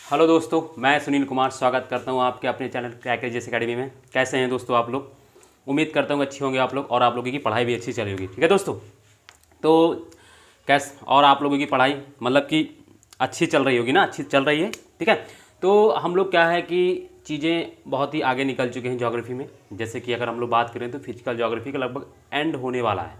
Hello दोस्तों, मैं सुनील कुमार स्वागत करता हूं आपके अपने चैनल क्रैकेजेस एकेडमी में। कैसे हैं दोस्तों आप लोग? उम्मीद करता हूं अच्छी होंगे आप लोग और आप लोगों की पढ़ाई भी अच्छी चल रही होगी। ठीक है दोस्तों, तो कैस और आप लोगों की पढ़ाई मतलब कि अच्छी चल रही होगी ना? अच्छी चल रही है, ठीक है। तो हम लोग क्या है कि चीज़ें बहुत ही आगे निकल चुके हैं ज्योग्राफी में। जैसे कि अगर हम लोग बात करें तो फिजिकल ज्योग्राफी का लगभग एंड होने वाला है,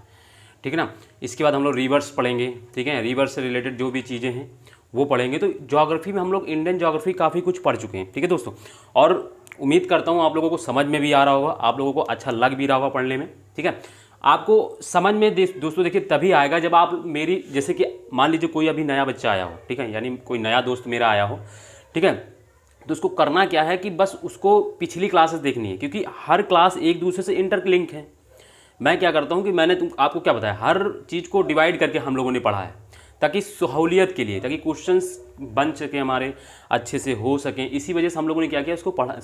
ठीक है ना। इसके बाद हम लोग रिवर्स पढ़ेंगे, ठीक है। रिवर्स से रिलेटेड जो भी चीज़ें हैं वो पढ़ेंगे। तो ज्योग्राफी में हम लोग इंडियन ज्योग्राफी काफ़ी कुछ पढ़ चुके हैं, ठीक है दोस्तों। और उम्मीद करता हूँ आप लोगों को समझ में भी आ रहा होगा, आप लोगों को अच्छा लग भी रहा होगा पढ़ने में, ठीक है। आपको समझ में दोस्तों देखिए तभी आएगा जब आप मेरी, जैसे कि मान लीजिए कोई अभी नया बच्चा आया हो, ठीक है, यानी कोई नया दोस्त मेरा आया हो, ठीक है। तो उसको करना क्या है कि बस उसको पिछली क्लासेस देखनी है, क्योंकि हर क्लास एक दूसरे से इंटरलिंक है। मैं क्या करता हूँ कि मैंने आपको क्या बताया, हर चीज़ को डिवाइड करके हम लोगों ने पढ़ा है ताकि सहूलियत के लिए, ताकि क्वेश्चंस बन सके हमारे, अच्छे से हो सकें। इसी वजह से हम लोगों ने क्या किया, उसको पढ़ा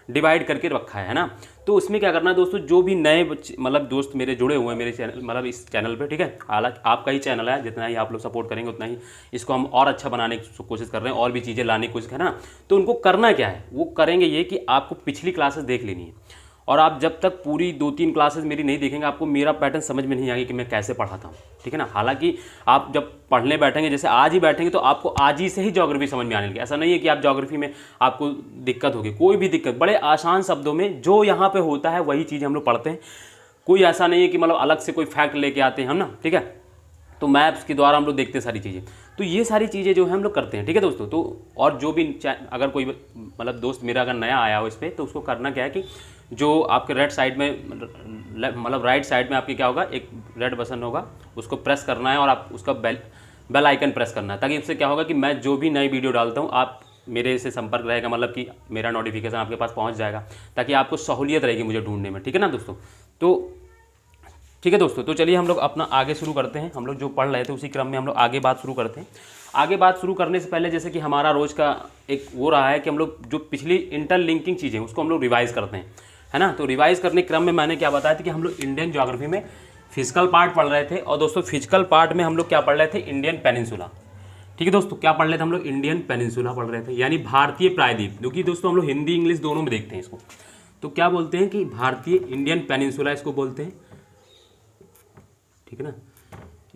डिवाइड करके रखा है ना। तो उसमें क्या करना है दोस्तों, जो भी नए बच्चे मतलब दोस्त मेरे जुड़े हुए हैं मेरे चैनल, मतलब इस चैनल पे, ठीक है। हालांकि आपका ही चैनल है, जितना ही आप लोग सपोर्ट करेंगे उतना ही इसको हम और अच्छा बनाने की कोशिश कर रहे हैं, और भी चीज़ें लाने की कोशिश कर रहे हैं ना। तो उनको करना क्या है, वो करेंगे ये कि आपको पिछली क्लासेस देख लेनी है। और आप जब तक पूरी 2-3 क्लासेस मेरी नहीं देखेंगे, आपको मेरा पैटर्न समझ में नहीं आएगा कि मैं कैसे पढ़ाता हूँ, ठीक है ना। हालांकि आप जब पढ़ने बैठेंगे, जैसे आज ही बैठेंगे, तो आपको आज ही से ही ज्योग्राफी समझ में आने लगी। ऐसा नहीं है कि आप ज्योग्राफी में आपको दिक्कत होगी, कोई भी दिक्कत, बड़े आसान शब्दों में जो यहाँ पे होता है वही चीज़ हम लोग पढ़ते हैं। कोई ऐसा नहीं है कि मतलब अलग से कोई फैक्ट लेके आते हैं हम ना, ठीक है। तो मैप्स के द्वारा हम लोग देखते हैं सारी चीज़ें। तो ये सारी चीज़ें जो है हम लोग करते हैं, ठीक है दोस्तों। तो और जो भी अगर कोई मतलब दोस्त मेरा अगर नया आया हो इस पर, तो उसको करना क्या है कि जो आपके राइट साइड में, मतलब राइट साइड में आपके क्या होगा, एक रेड बटन होगा, उसको प्रेस करना है और आप उसका बेल आइकन प्रेस करना है, ताकि उससे क्या होगा कि मैं जो भी नई वीडियो डालता हूँ आप मेरे से संपर्क रहेगा, मतलब कि मेरा नोटिफिकेशन आपके पास पहुँच जाएगा, ताकि आपको सहूलियत रहेगी मुझे ढूंढने में, ठीक है ना दोस्तों। तो ठीक है दोस्तों, तो चलिए हम लोग अपना आगे शुरू करते हैं। हम लोग जो पढ़ रहे थे उसी क्रम में हम लोग आगे बात शुरू करते हैं। आगे बात शुरू करने से पहले, जैसे कि हमारा रोज़ का एक वो रहा है कि हम लोग जो पिछली इंटरलिंकिंग चीज़ें उसको हम लोग रिवाइज़ करते हैं, है ना। तो रिवाइज़ करने के क्रम में मैंने क्या बताया था कि हम लोग इंडियन ज्योग्राफी में फिजिकल पार्ट पढ़ रहे थे। और दोस्तों फिजिकल पार्ट में हम लोग क्या पढ़ रहे थे, इंडियन पेनिनसुला, ठीक है दोस्तों। क्या पढ़ रहे थे हम लोग, इंडियन पेनिनसुला पढ़ रहे थे, यानी भारतीय प्रायद्वीप। क्योंकि दोस्तों हम लोग हिंदी इंग्लिश दोनों में देखते हैं इसको, तो क्या बोलते हैं कि भारतीय इंडियन पेनिनसुला इसको बोलते हैं, ठीक है ना,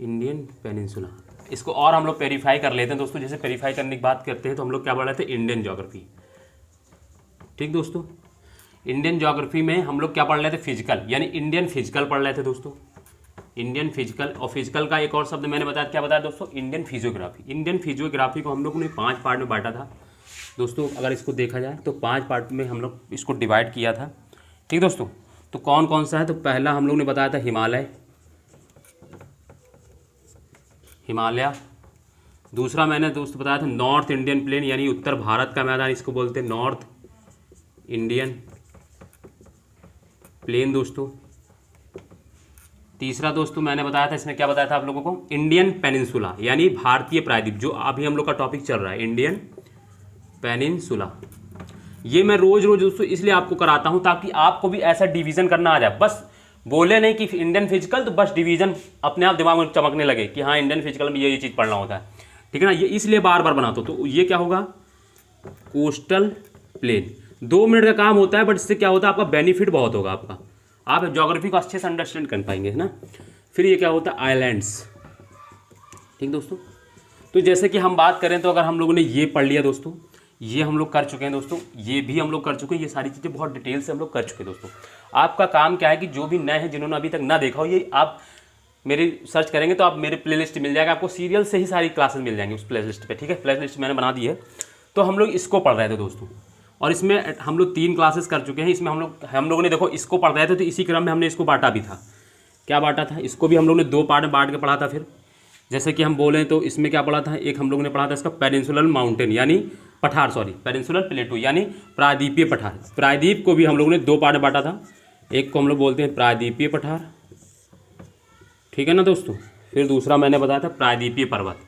इंडियन पेनिनसुला। इसको और हम लोग वेरीफाई कर लेते हैं दोस्तों। जैसे वेरीफाई करने की बात करते हैं तो हम लोग क्या पढ़ रहे थे, इंडियन ज्योग्राफी, ठीक दोस्तों। इंडियन ज्योग्राफी में हम लोग क्या पढ़ रहे थे, फिजिकल, यानी इंडियन फिजिकल पढ़ रहे थे दोस्तों, इंडियन फिजिकल। और फिजिकल का एक और शब्द मैंने बताया, क्या बताया दोस्तों, इंडियन फिजियोग्राफी। इंडियन फिजियोग्राफी को हम लोगों ने 5 पार्ट में बांटा था दोस्तों। अगर इसको देखा जाए तो 5 पार्ट में हम लोग इसको डिवाइड किया था, ठीक दोस्तों। तो कौन कौन सा है, तो पहला हम लोग ने बताया था हिमालय, हिमालय। दूसरा मैंने दोस्तों बताया था नॉर्थ इंडियन प्लेन, यानी उत्तर भारत का मैदान, इसको बोलते हैं नॉर्थ इंडियन प्लेन दोस्तों। तीसरा दोस्तों मैंने बताया था, इसमें क्या बताया था आप लोगों को, इंडियन पेनिनसुला, यानी भारतीय प्रायद्वीप, जो अभी हम लोग का टॉपिक चल रहा है, इंडियन पेनिनसुला। ये मैं रोज रोज दोस्तों इसलिए आपको कराता हूं ताकि आपको भी ऐसा डिवीजन करना आ जाए। बस बोले नहीं कि इंडियन फिजिकल, तो बस डिवीजन अपने आप दिमाग में चमकने लगे कि हाँ इंडियन फिजिकल में ये चीज़ पढ़ना होता है, ठीक है ना। ये इसलिए बार बार बनाता हूँ। तो ये क्या होगा, कोस्टल प्लेन। 2 मिनट का काम होता है, बट इससे क्या होता है, आपका बेनिफिट बहुत होगा, आपका आप ज्योग्राफी को अच्छे से अंडरस्टैंड कर पाएंगे, है ना। फिर ये क्या होता है, आइलैंड्स, ठीक दोस्तों। तो जैसे कि हम बात करें तो अगर हम लोगों ने ये पढ़ लिया दोस्तों, ये हम लोग कर चुके हैं दोस्तों, ये भी हम लोग कर चुके हैं, ये सारी चीज़ें बहुत डिटेल से हम लोग कर चुके हैं दोस्तों। आपका काम क्या है कि जो भी नए हैं, जिन्होंने अभी तक ना देखा हो, ये आप मेरी सर्च करेंगे तो आप मेरे प्लेलिस्ट मिल जाएगा, आपको सीरियल से ही सारी क्लासेस मिल जाएंगी उस प्लेलिस्ट पे, ठीक है। प्लेलिस्ट मैंने बना दी है। तो हम लोग इसको पढ़ रहे थे दोस्तों, और इसमें हम लोग 3 क्लासेस कर चुके हैं। इसमें हम लोगों ने देखो इसको पढ़ रहे थे, तो इसी क्रम में हमने इसको बांटा भी था। क्या बांटा था, इसको भी हम लोग ने 2 पार्ट में बांट के पढ़ा था। फिर जैसे कि हम बोलें तो इसमें क्या पढ़ा था, एक हम लोग ने पढ़ा था इसका पेनिनसुलर माउंटेन, यानी पठार, सॉरी पेनिनसुलर प्लेटू, यानी प्रायद्वीपीय पठार। प्रायद्वीप को भी हम लोगों ने 2 पार्ट में बांटा था। एक को हम लोग बोलते हैं प्रायद्वीपीय पठार, ठीक है ना दोस्तों। फिर दूसरा मैंने बताया था प्रायद्वीपीय पर्वत।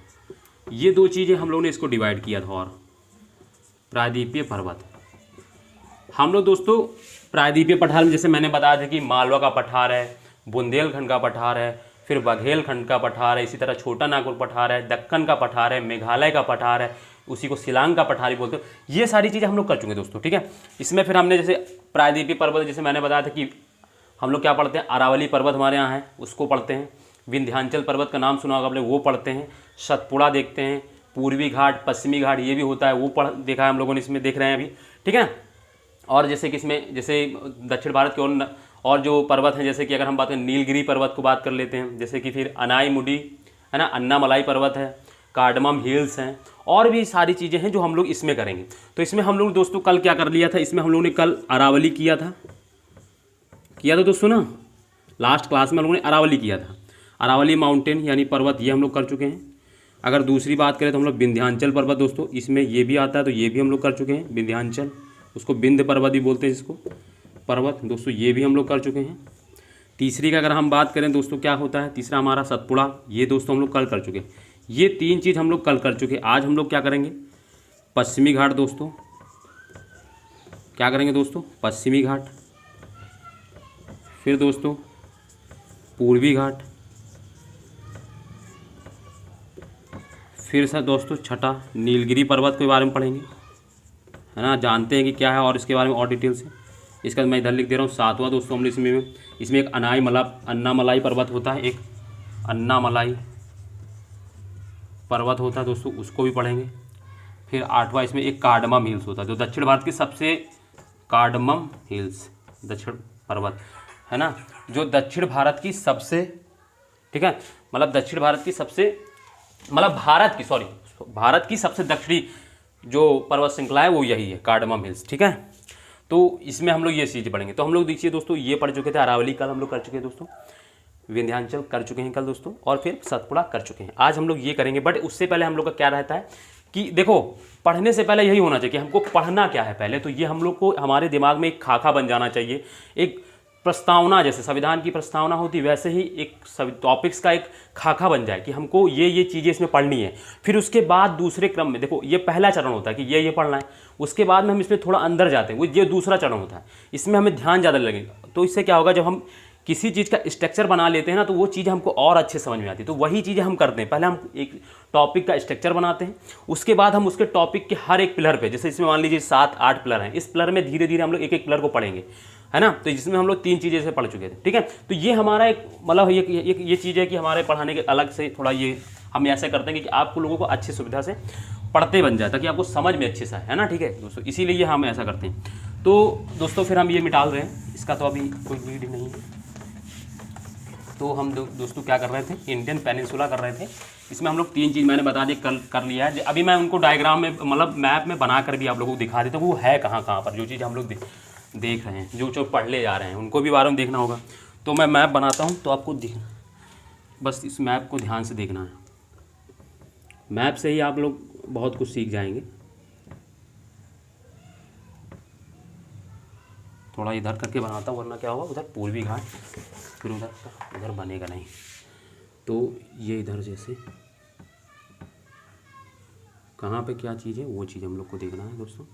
ये 2 चीज़ें हम लोगों ने इसको डिवाइड किया था। और प्रायद्वीपीय पर्वत हम लोग दोस्तों प्रायद्वीपीय पठार में जैसे मैंने बताया था कि मालवा का पठार है, बुंदेलखंड का पठार है, फिर बघेलखंड का पठार है, इसी तरह छोटा नागपुर पठार है, दक्कन का पठार है, मेघालय का पठार है, उसी को शिलांग का पठारी बोलते हो। ये सारी चीज़ें हम लोग कर चुके हैं दोस्तों, ठीक है। इसमें फिर हमने जैसे प्रायद्वीपीय पर्वत, जैसे मैंने बताया था कि हम लोग क्या पढ़ते हैं, अरावली पर्वत हमारे यहाँ है, उसको पढ़ते हैं। विंध्याचल पर्वत का नाम सुना होगा आपने, वो पढ़ते हैं। सतपुड़ा देखते हैं, पूर्वी घाट, पश्चिमी घाट ये भी होता है, वो देखा है हम लोगों ने, इसमें देख रहे हैं अभी, ठीक है ना। और जैसे कि इसमें जैसे दक्षिण भारत के और जो पर्वत हैं, जैसे कि अगर हम बात करें नीलगिरी पर्वत को बात कर लेते हैं, जैसे कि फिर अनाईमुडी है ना, अन्नामलाई पर्वत है, कार्डमम हिल्स हैं, और भी सारी चीज़ें हैं जो हम लोग इसमें करेंगे। तो इसमें हम लोग दोस्तों कल क्या कर लिया था, इसमें हम लोगों ने कल अरावली किया था दोस्तों ना, लास्ट क्लास में हम लोगों ने अरावली किया था। अरावली माउंटेन यानी पर्वत ये हम लोग कर चुके हैं। अगर दूसरी बात करें तो हम लोग विंध्याचल पर्वत दोस्तों, इसमें ये भी आता है, तो ये भी हम लोग कर चुके हैं। विंध्याचल, उसको विंध्य पर्वत भी बोलते हैं जिसको, पर्वत दोस्तों, ये भी हम लोग कर चुके हैं। तीसरी का अगर हम बात करें दोस्तों, क्या होता है तीसरा हमारा, सतपुड़ा, ये दोस्तों हम लोग कल कर चुके हैं। ये 3 चीज़ हम लोग कल कर चुके हैं। आज हम लोग क्या करेंगे, पश्चिमी घाट दोस्तों, क्या करेंगे दोस्तों, पश्चिमी घाट, फिर दोस्तों पूर्वी घाट, फिर सर दोस्तों छठा नीलगिरी पर्वत के बारे में पढ़ेंगे, है ना, जानते हैं कि क्या है और इसके बारे में और डिटेल से। इसका मैं इधर लिख दे रहा हूँ। सातवां दोस्तों हम लोग इसमें एक अन्नामलाई पर्वत होता है, एक अन्नामलाई पर्वत होता है दोस्तों, उसको भी पढ़ेंगे। फिर 8वां इसमें एक कार्डमम हिल्स होता है, जो दक्षिण भारत की सबसे, कार्डमम हिल्स दक्षिण पर्वत है ना, जो दक्षिण भारत की सबसे, ठीक है, मतलब दक्षिण भारत की सबसे, मतलब भारत की सबसे दक्षिणी जो पर्वत श्रृंखला है वो यही है, कार्डमम हिल्स, ठीक है। तो इसमें हम लोग ये चीज़ पढ़ेंगे। तो हम लोग देखिए दोस्तों, ये पढ़ चुके थे, अरावली कल हम लोग कर चुके हैं दोस्तों, विंध्याचल कर चुके हैं कल दोस्तों, और फिर सतपुड़ा कर चुके हैं। आज हम लोग ये करेंगे, बट उससे पहले हम लोग का क्या रहता है कि देखो, पढ़ने से पहले यही होना चाहिए कि हमको पढ़ना क्या है पहले। तो ये हम लोग को हमारे दिमाग में एक खाका बन जाना चाहिए, एक प्रस्तावना, जैसे संविधान की प्रस्तावना होती वैसे ही एक टॉपिक्स का एक खाका बन जाए कि हमको ये चीज़ें इसमें पढ़नी है। फिर उसके बाद दूसरे क्रम में देखो, ये पहला चरण होता है कि ये पढ़ना है, उसके बाद में हम इसमें थोड़ा अंदर जाते हैं, वो ये दूसरा चरण होता है, इसमें हमें ध्यान ज़्यादा लगेगा। तो इससे क्या होगा, जब हम किसी चीज़ का स्ट्रक्चर बना लेते हैं ना, तो वो चीज़ हमको और अच्छे समझ में आती है। तो वही चीज़ें हम करते हैं, पहले हम एक टॉपिक का स्ट्रक्चर बनाते हैं, उसके बाद हम उसके टॉपिक के हर एक पिलर पे, जैसे इसमें मान लीजिए 7-8 पिलर हैं, इस पिलर में धीरे धीरे हम लोग एक एक पिलर को पढ़ेंगे, है ना। तो जिसमें हम लोग 3 चीज़ें से पढ़ चुके थे, ठीक है। तो ये हमारा एक मतलब ये चीज़ है कि हमारे पढ़ाने के अलग से थोड़ा ये हम ऐसे करते हैं कि आपको लोगों को अच्छी सुविधा से पढ़ते बन जाए, ताकि आपको समझ में अच्छे से है ना, ठीक है दोस्तों, इसीलिए हम ऐसा करते हैं। तो दोस्तों फिर हम ये मिटाल रहे हैं, इसका तो अभी कोई नीड नहीं है। तो हम दोस्तों क्या कर रहे थे, इंडियन पेनिनसुला कर रहे थे। इसमें हम लोग 3 चीज़ मैंने बता दी, कल कर लिया है। अभी मैं उनको डायग्राम में, मतलब मैप में बना कर भी आप लोगों को दिखा देता हूँ, वो है कहाँ पर, जो चीज़ हम लोग देख रहे हैं, जो पढ़ ले जा रहे हैं, उनको भी बारे में देखना होगा। तो मैं मैप बनाता हूँ, तो आपको बस इस मैप को ध्यान से देखना है। मैप से ही आप लोग बहुत कुछ सीख जाएंगे। थोड़ा इधर करके बनाता हूँ, वरना क्या होगा, उधर पूर्वी घाट, फिर उधर बनेगा नहीं। तो ये इधर जैसे कहाँ पे क्या चीज़ है, वो चीज़ हम लोग को देखना है दोस्तों।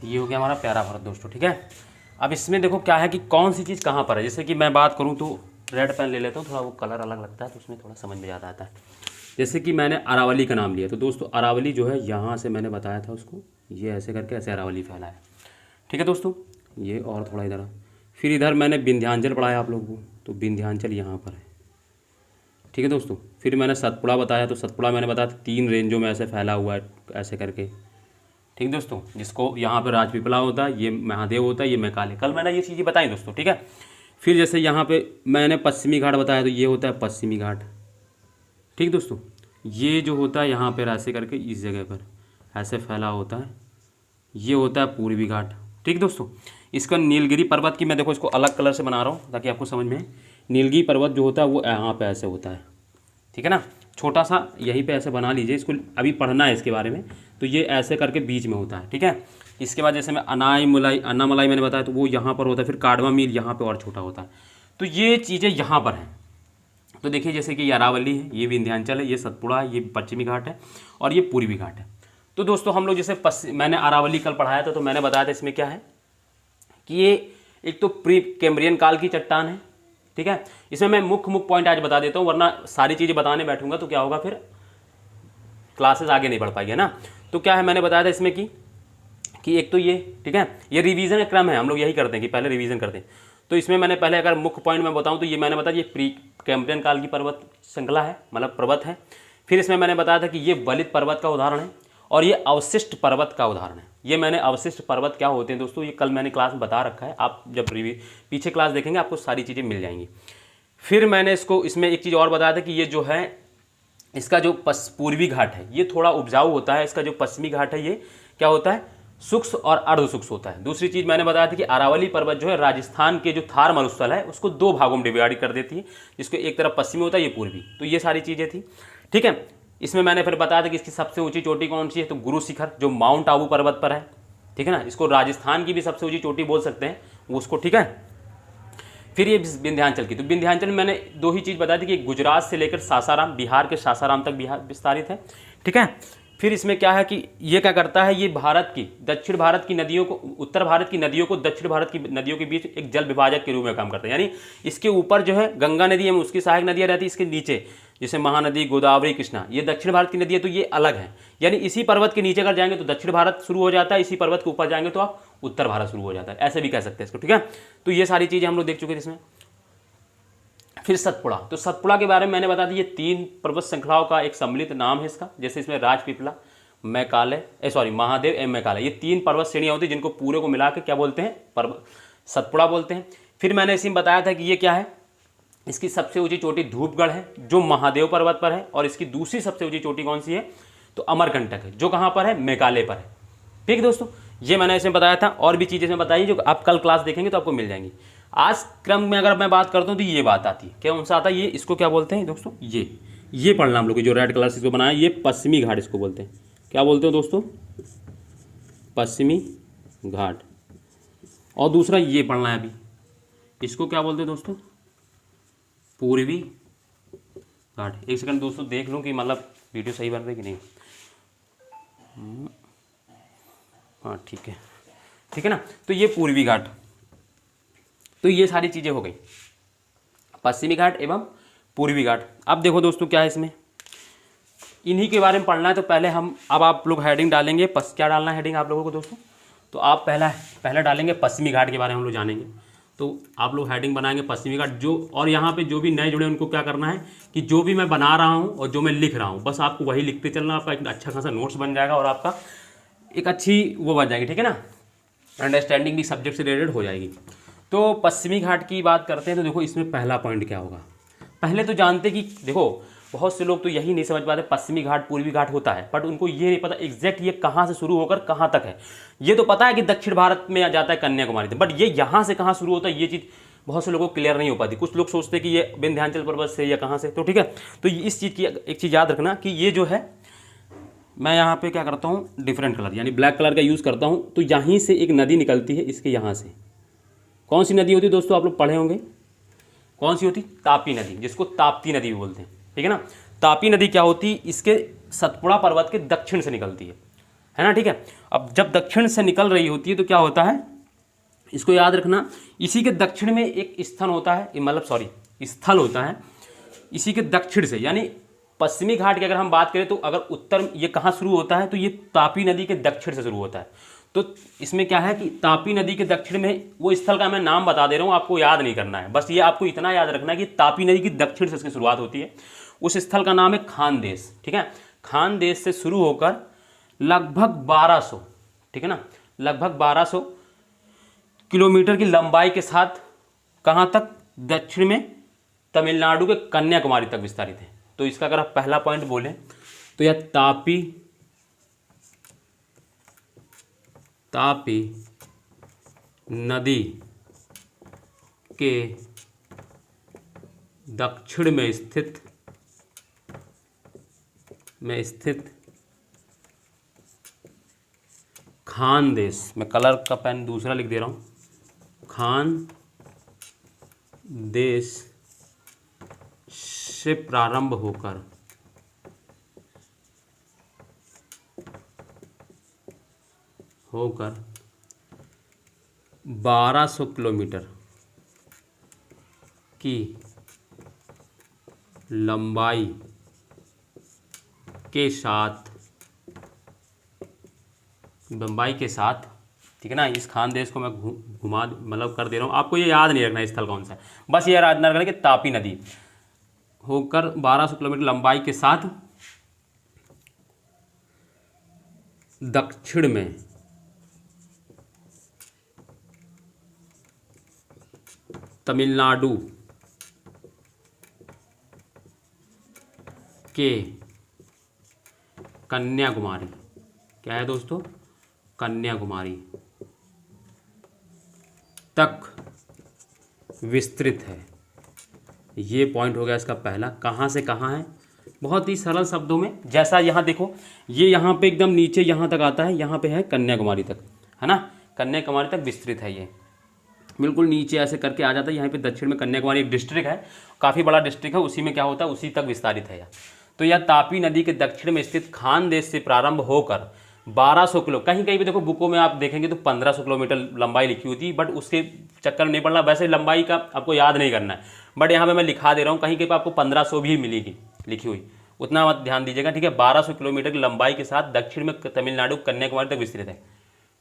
ये हो गया हमारा प्यारा भारत दोस्तों, ठीक है। अब इसमें देखो क्या है कि कौन सी चीज़ कहाँ पर है। जैसे कि मैं बात करूँ तो रेड पेन ले लेता हूँ, थोड़ा वो कलर अलग लगता है, तो उसमें थोड़ा समझ में ज़्यादा आता है। जैसे कि मैंने अरावली का नाम लिया, तो दोस्तों अरावली जो है यहाँ से मैंने बताया था उसको, ये ऐसे करके ऐसे अरावली फैला है, ठीक है दोस्तों। ये और थोड़ा इधर, फिर इधर मैंने विंध्याचल पढ़ाया आप लोगों को, तो विंध्याचल यहाँ पर है, ठीक है दोस्तों। फिर मैंने सतपुड़ा बताया, तो सतपुड़ा मैंने बताया 3 रेंजों में ऐसे फैला हुआ है ऐसे करके, ठीक ठीक दोस्तों, जिसको यहाँ पे राजपीपला होता है, ये महादेव होता है, ये मैकाले। कल मैंने ये चीज़ें बताई दोस्तों, ठीक है। फिर जैसे यहाँ पे मैंने पश्चिमी घाट बताया, तो ये होता है पश्चिमी घाट, ठीक दोस्तों। ये जो होता है यहाँ पे ऐसे करके इस जगह पर ऐसे फैला होता है, ये होता है पूर्वी घाट, ठीक दोस्तों। इसका नीलगिरी पर्वत की मैं देखो इसको अलग कलर से बना रहा हूँ ताकि आपको समझ में आए। नीलगिरी पर्वत जो होता है वो यहाँ पे ऐसे होता है, ठीक है ना। छोटा सा यहीं पे ऐसे बना लीजिए, इसको अभी पढ़ना है इसके बारे में। तो ये ऐसे करके बीच में होता है, ठीक है। इसके बाद जैसे मैं अन्नामलाई मैंने बताया, तो वो यहाँ पर होता है। फिर काडवा मीर यहाँ पर और छोटा होता है। तो ये चीज़ें यहाँ पर हैं। तो देखिए जैसे कि ये अरावली है, ये विंध्याचल है, ये सतपुड़ा है, ये पश्चिमी घाट है और ये पूर्वी घाट है। तो दोस्तों हम लोग जैसे मैंने अरावली कल पढ़ाया था, तो मैंने बताया था इसमें क्या है कि ये एक तो प्री कैम्ब्रियन काल की चट्टान है, ठीक है। इसमें मैं मुख्य पॉइंट आज बता देता हूँ, वरना सारी चीज़ें बताने बैठूंगा तो क्या होगा, फिर क्लासेस आगे नहीं बढ़ पाएगी, है ना। तो क्या है, मैंने बताया था इसमें कि एक तो ये, ठीक है, ये रिवीजन क्रम है, हम लोग यही करते हैं कि पहले रिवीजन करते हैं। तो इसमें मैंने पहले अगर मुख्य पॉइंट में बताऊं तो ये मैंने बताया ये प्री कैम्ब्रियन काल की पर्वत श्रृंखला है, मतलब पर्वत है। फिर इसमें मैंने बताया था कि ये बलित पर्वत का उदाहरण है और ये अवशिष्ट पर्वत का उदाहरण है। ये मैंने अवशिष्ट पर्वत क्या होते हैं दोस्तों, ये कल मैंने क्लास में बता रखा है, आप जब पीछे क्लास देखेंगे आपको सारी चीज़ें मिल जाएंगी। फिर मैंने इसमें एक चीज़ और बताया था कि ये जो है इसका जो पूर्वी घाट है ये थोड़ा उपजाऊ होता है, इसका जो पश्चिमी घाट है ये क्या होता है, शुष्क और अर्ध शुष्क होता है। दूसरी चीज़ मैंने बताया था कि अरावली पर्वत जो है राजस्थान के जो थार मरुस्थल है उसको 2 भागों में डिवाइड कर देती है, जिसको एक तरफ पश्चिमी होता है, ये पूर्वी। तो ये सारी चीज़ें थी, ठीक है। इसमें मैंने फिर बताया था कि इसकी सबसे ऊंची चोटी कौन सी है, तो गुरु शिखर जो माउंट आबू पर्वत पर है, ठीक है ना। इसको राजस्थान की भी सबसे ऊंची चोटी बोल सकते हैं वो उसको, ठीक है। फिर ये विंध्याचल की, तो विंध्याचल में मैंने 2 ही चीज़ बताई थी कि गुजरात से लेकर सासाराम, बिहार के सासाराम तक बिहार विस्तारित है, ठीक है। फिर इसमें क्या है कि ये क्या करता है, ये भारत की दक्षिण भारत की नदियों को, उत्तर भारत की नदियों को दक्षिण भारत की नदियों के बीच एक जल विभाजक के रूप में काम करता है। यानी इसके ऊपर जो है गंगा नदी है, उसकी सहायक नदियाँ रहती है, इसके नीचे जैसे महानदी, गोदावरी, कृष्णा, ये दक्षिण भारत की नदी है, तो ये अलग है। यानी इसी पर्वत के नीचे अगर जाएंगे तो दक्षिण भारत शुरू हो जाता है, इसी पर्वत के ऊपर जाएंगे तो आप उत्तर भारत शुरू हो जाता है, ऐसे भी कह सकते हैं इसको, ठीक है। तो ये सारी चीज़ें हम लोग देख चुके थे इसमें। फिर सतपुड़ा, तो सतपुड़ा के बारे में मैंने बता दी, ये 3 पर्वत श्रृंखलाओं का एक सम्मिलित नाम है इसका। जैसे इसमें राजपीपला, महादेव एवं मैकाले, ये 3 पर्वत श्रेणियाँ होती हैं जिनको पूरे को मिला के क्या बोलते हैं, पर्वत सतपुड़ा बोलते हैं। फिर मैंने इसी में बताया था कि ये क्या है, इसकी सबसे ऊंची चोटी धूपगढ़ है जो महादेव पर्वत पर है, और इसकी दूसरी सबसे ऊंची चोटी कौन सी है, तो अमरकंटक है जो कहाँ पर है, मेघालय पर है, ठीक दोस्तों। ये मैंने इसमें बताया था, और भी चीज़ें इसमें बताई जो आप कल क्लास देखेंगे तो आपको मिल जाएंगी। आज क्रम में अगर मैं बात करता हूँ तो ये बात आती है, क्या कौन सा आता है, ये इसको क्या बोलते हैं दोस्तों, ये पढ़ना हम लोग जो रेड कलर से इसको बनाया, ये पश्चिमी घाट इसको बोलते हैं। क्या बोलते हो दोस्तों, पश्चिमी घाट। और दूसरा ये पढ़ना है अभी, इसको क्या बोलते हैं दोस्तों, पूर्वी घाट। एक सेकंड दोस्तों देख लूँ कि मतलब वीडियो सही बन रही कि नहीं। हाँ ठीक है ना। तो ये पूर्वी घाट, तो ये सारी चीज़ें हो गई, पश्चिमी घाट एवं पूर्वी घाट। अब देखो दोस्तों क्या है इसमें, इन्हीं के बारे में पढ़ना है। तो पहले अब आप लोग हेडिंग डालेंगे, क्या डालना है हेडिंग आप लोगों को दोस्तों, तो आप पहले डालेंगे पश्चिमी घाट के बारे में हम लोग जानेंगे। तो आप लोग हेडिंग बनाएंगे पश्चिमी घाट जो, और यहाँ पे जो भी नए जुड़े उनको क्या करना है कि जो भी मैं बना रहा हूँ और जो मैं लिख रहा हूँ बस आपको वही लिखते चलना, आपका एक अच्छा खासा नोट्स बन जाएगा और आपका एक अच्छी वो बन जाएगी, ठीक है ना, अंडरस्टैंडिंग भी सब्जेक्ट से रिलेटेड हो जाएगी। तो पश्चिमी घाट की बात करते हैं, तो देखो इसमें पहला पॉइंट क्या होगा। पहले तो जानते कि देखो बहुत से लोग तो यही नहीं समझ पाते पश्चिमी घाट पूर्वी घाट होता है, बट उनको ये नहीं पता एग्जैक्ट ये कहाँ से शुरू होकर कहाँ तक है। ये तो पता है कि दक्षिण भारत में आ जाता है कन्याकुमारी तक, बट ये यहाँ से कहाँ शुरू होता है ये चीज़ बहुत से लोगों को क्लियर नहीं हो पाती। कुछ लोग सोचते हैं कि ये विंध्याचल पर्वत से या कहाँ से, तो ठीक है। तो इस चीज़ की एक चीज़ याद रखना कि ये जो है, मैं यहाँ पे क्या करता हूँ, डिफरेंट कलर यानी ब्लैक कलर का यूज़ करता हूँ। तो यहीं से एक नदी निकलती है, इसके यहाँ से कौन सी नदी होती है दोस्तों, आप लोग पढ़े होंगे, कौन सी होती, तापी नदी, जिसको ताप्ती नदी भी बोलते हैं, ठीक है ना। तापी नदी क्या होती, इसके सतपुड़ा पर्वत के दक्षिण से निकलती है ना, ठीक है। अब जब दक्षिण से निकल रही होती है तो क्या होता है, इसको याद रखना, इसी के दक्षिण में एक स्थल होता है, स्थल होता है इसी के दक्षिण से। यानी पश्चिमी घाट की अगर हम बात करें तो अगर उत्तर ये कहाँ शुरू होता है, तो ये तापी नदी के दक्षिण से शुरू होता है। तो इसमें क्या है कि तापी नदी के दक्षिण में वो स्थल का मैं नाम बता दे रहा हूँ, आपको याद नहीं करना है, बस ये आपको इतना याद रखना है कि तापी नदी की दक्षिण से इसकी शुरुआत होती है। उस स्थल का नाम है खानदेश, ठीक है। खानदेश से शुरू होकर लगभग ठीक है ना, लगभग 1200 किलोमीटर की लंबाई के साथ कहाँ तक, दक्षिण में तमिलनाडु के कन्याकुमारी तक विस्तारित है। तो इसका अगर आप पहला पॉइंट बोलें तो यह तापी नदी के दक्षिण में स्थित खानदेश, मैं कलर का पेन दूसरा लिख दे रहा हूँ, खानदेश से प्रारंभ होकर 1200 किलोमीटर की लंबाई के साथ, ठीक है ना, इस खानदेश को मैं घुमा मतलब कर दे रहा हूँ, आपको ये याद नहीं रखना है स्थल कौन सा है, बस ये याद रखना कि तापी नदी होकर 1200 किलोमीटर लंबाई के साथ दक्षिण में तमिलनाडु के कन्याकुमारी, क्या है दोस्तों, कन्याकुमारी तक विस्तृत है। ये पॉइंट हो गया इसका पहला। कहाँ से कहाँ है, बहुत ही सरल शब्दों में, जैसा यहाँ देखो, ये यहाँ पे एकदम नीचे यहाँ तक आता है, यहाँ पे है कन्याकुमारी तक, है ना, कन्याकुमारी तक विस्तृत है। ये बिल्कुल नीचे ऐसे करके आ जाता है, यहाँ पे दक्षिण में कन्याकुमारी एक डिस्ट्रिक्ट है, काफ़ी बड़ा डिस्ट्रिक्ट है, उसी में क्या होता है, उसी तक विस्तारित है यह। तो यह तापी नदी के दक्षिण में स्थित खानदेश से प्रारंभ होकर 1200 किलो, कहीं कहीं भी देखो बुकों में आप देखेंगे तो 1500 किलोमीटर लंबाई लिखी होती है, बट उसके चक्कर में नहीं पड़ना, वैसे लंबाई का आपको याद नहीं करना है, बट यहाँ पे मैं लिखा दे रहा हूँ, कहीं कहीं पर आपको 1500 भी मिलेगी लिखी हुई, उतना मत ध्यान दीजिएगा, ठीक है। 1200 किलोमीटर की लंबाई के साथ दक्षिण में तमिलनाडु कन्याकुमारी तक विस्तृत है,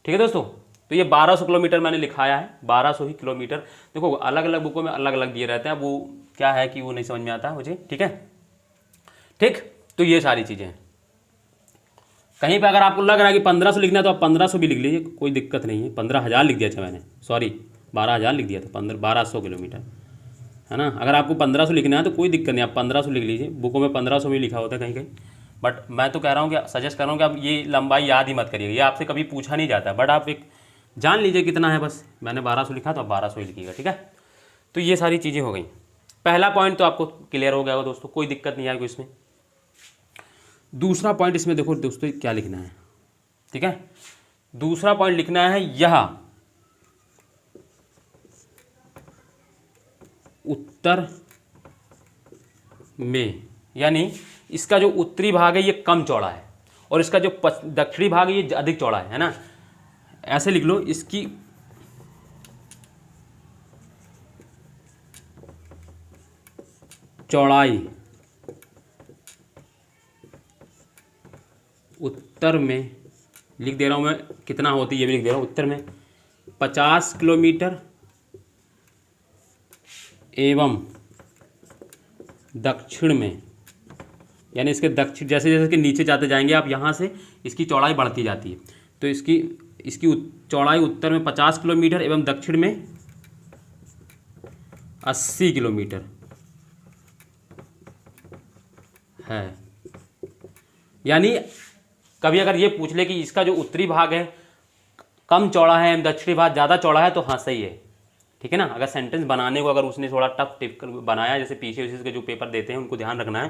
ठीक है दोस्तों। तो ये 1200 किलोमीटर मैंने लिखाया है, 1200 ही किलोमीटर। देखो अलग अलग बुकों में अलग अलग दिए रहते हैं, वो क्या है कि वो नहीं समझ में आता मुझे, ठीक है, ठीक। तो ये सारी चीज़ें हैं। कहीं पे अगर आपको लग रहा है कि 1500 लिखना है तो आप 1500 भी लिख लीजिए, कोई दिक्कत नहीं है। 15,000 लिख दिया था मैंने, सॉरी 12,000 लिख दिया था, 1200 किलोमीटर, है ना। अगर आपको 1500 लिखना है तो कोई दिक्कत नहीं, आप 1500 लिख लीजिए, बुकों में 1500 भी लिखा होता है कहीं कहीं, बट मैं तो कह रहा हूँ कि सजेस्ट कर रहा हूँ कि आप ये लंबाई याद ही मत करिएगा, ये आपसे कभी पूछा नहीं जाता, बट आप एक जान लीजिए कितना है, बस मैंने 1200 लिखा तो आप 1200 ही लिखिएगा, ठीक है। तो ये सारी चीज़ें हो गई। पहला पॉइंट तो आपको क्लियर हो गया होगा दोस्तों, कोई दिक्कत नहीं आएगी इसमें। दूसरा पॉइंट इसमें देखो दोस्तों क्या लिखना है, ठीक है। दूसरा पॉइंट लिखना है, यह उत्तर में, यानी इसका जो उत्तरी भाग है ये कम चौड़ा है और इसका जो दक्षिणी भाग है ये अधिक चौड़ा है ना। ऐसे लिख लो, इसकी चौड़ाई उत्तर में, लिख दे रहा हूँ मैं कितना होती है, ये भी लिख दे रहा हूँ, उत्तर में 50 किलोमीटर एवं दक्षिण में, यानी इसके दक्षिण, जैसे जैसे कि नीचे जाते जाएंगे आप यहाँ से, इसकी चौड़ाई बढ़ती जाती है। तो इसकी चौड़ाई उत्तर में 50 किलोमीटर एवं दक्षिण में 80 किलोमीटर है। यानी कभी अगर ये पूछ ले कि इसका जो उत्तरी भाग है कम चौड़ा है एवं दक्षिणी भाग ज़्यादा चौड़ा है, तो हाँ सही है, ठीक है ना। अगर सेंटेंस बनाने को अगर उसने थोड़ा टफ टिप बनाया, जैसे पीछे के जो पेपर देते हैं उनको ध्यान रखना है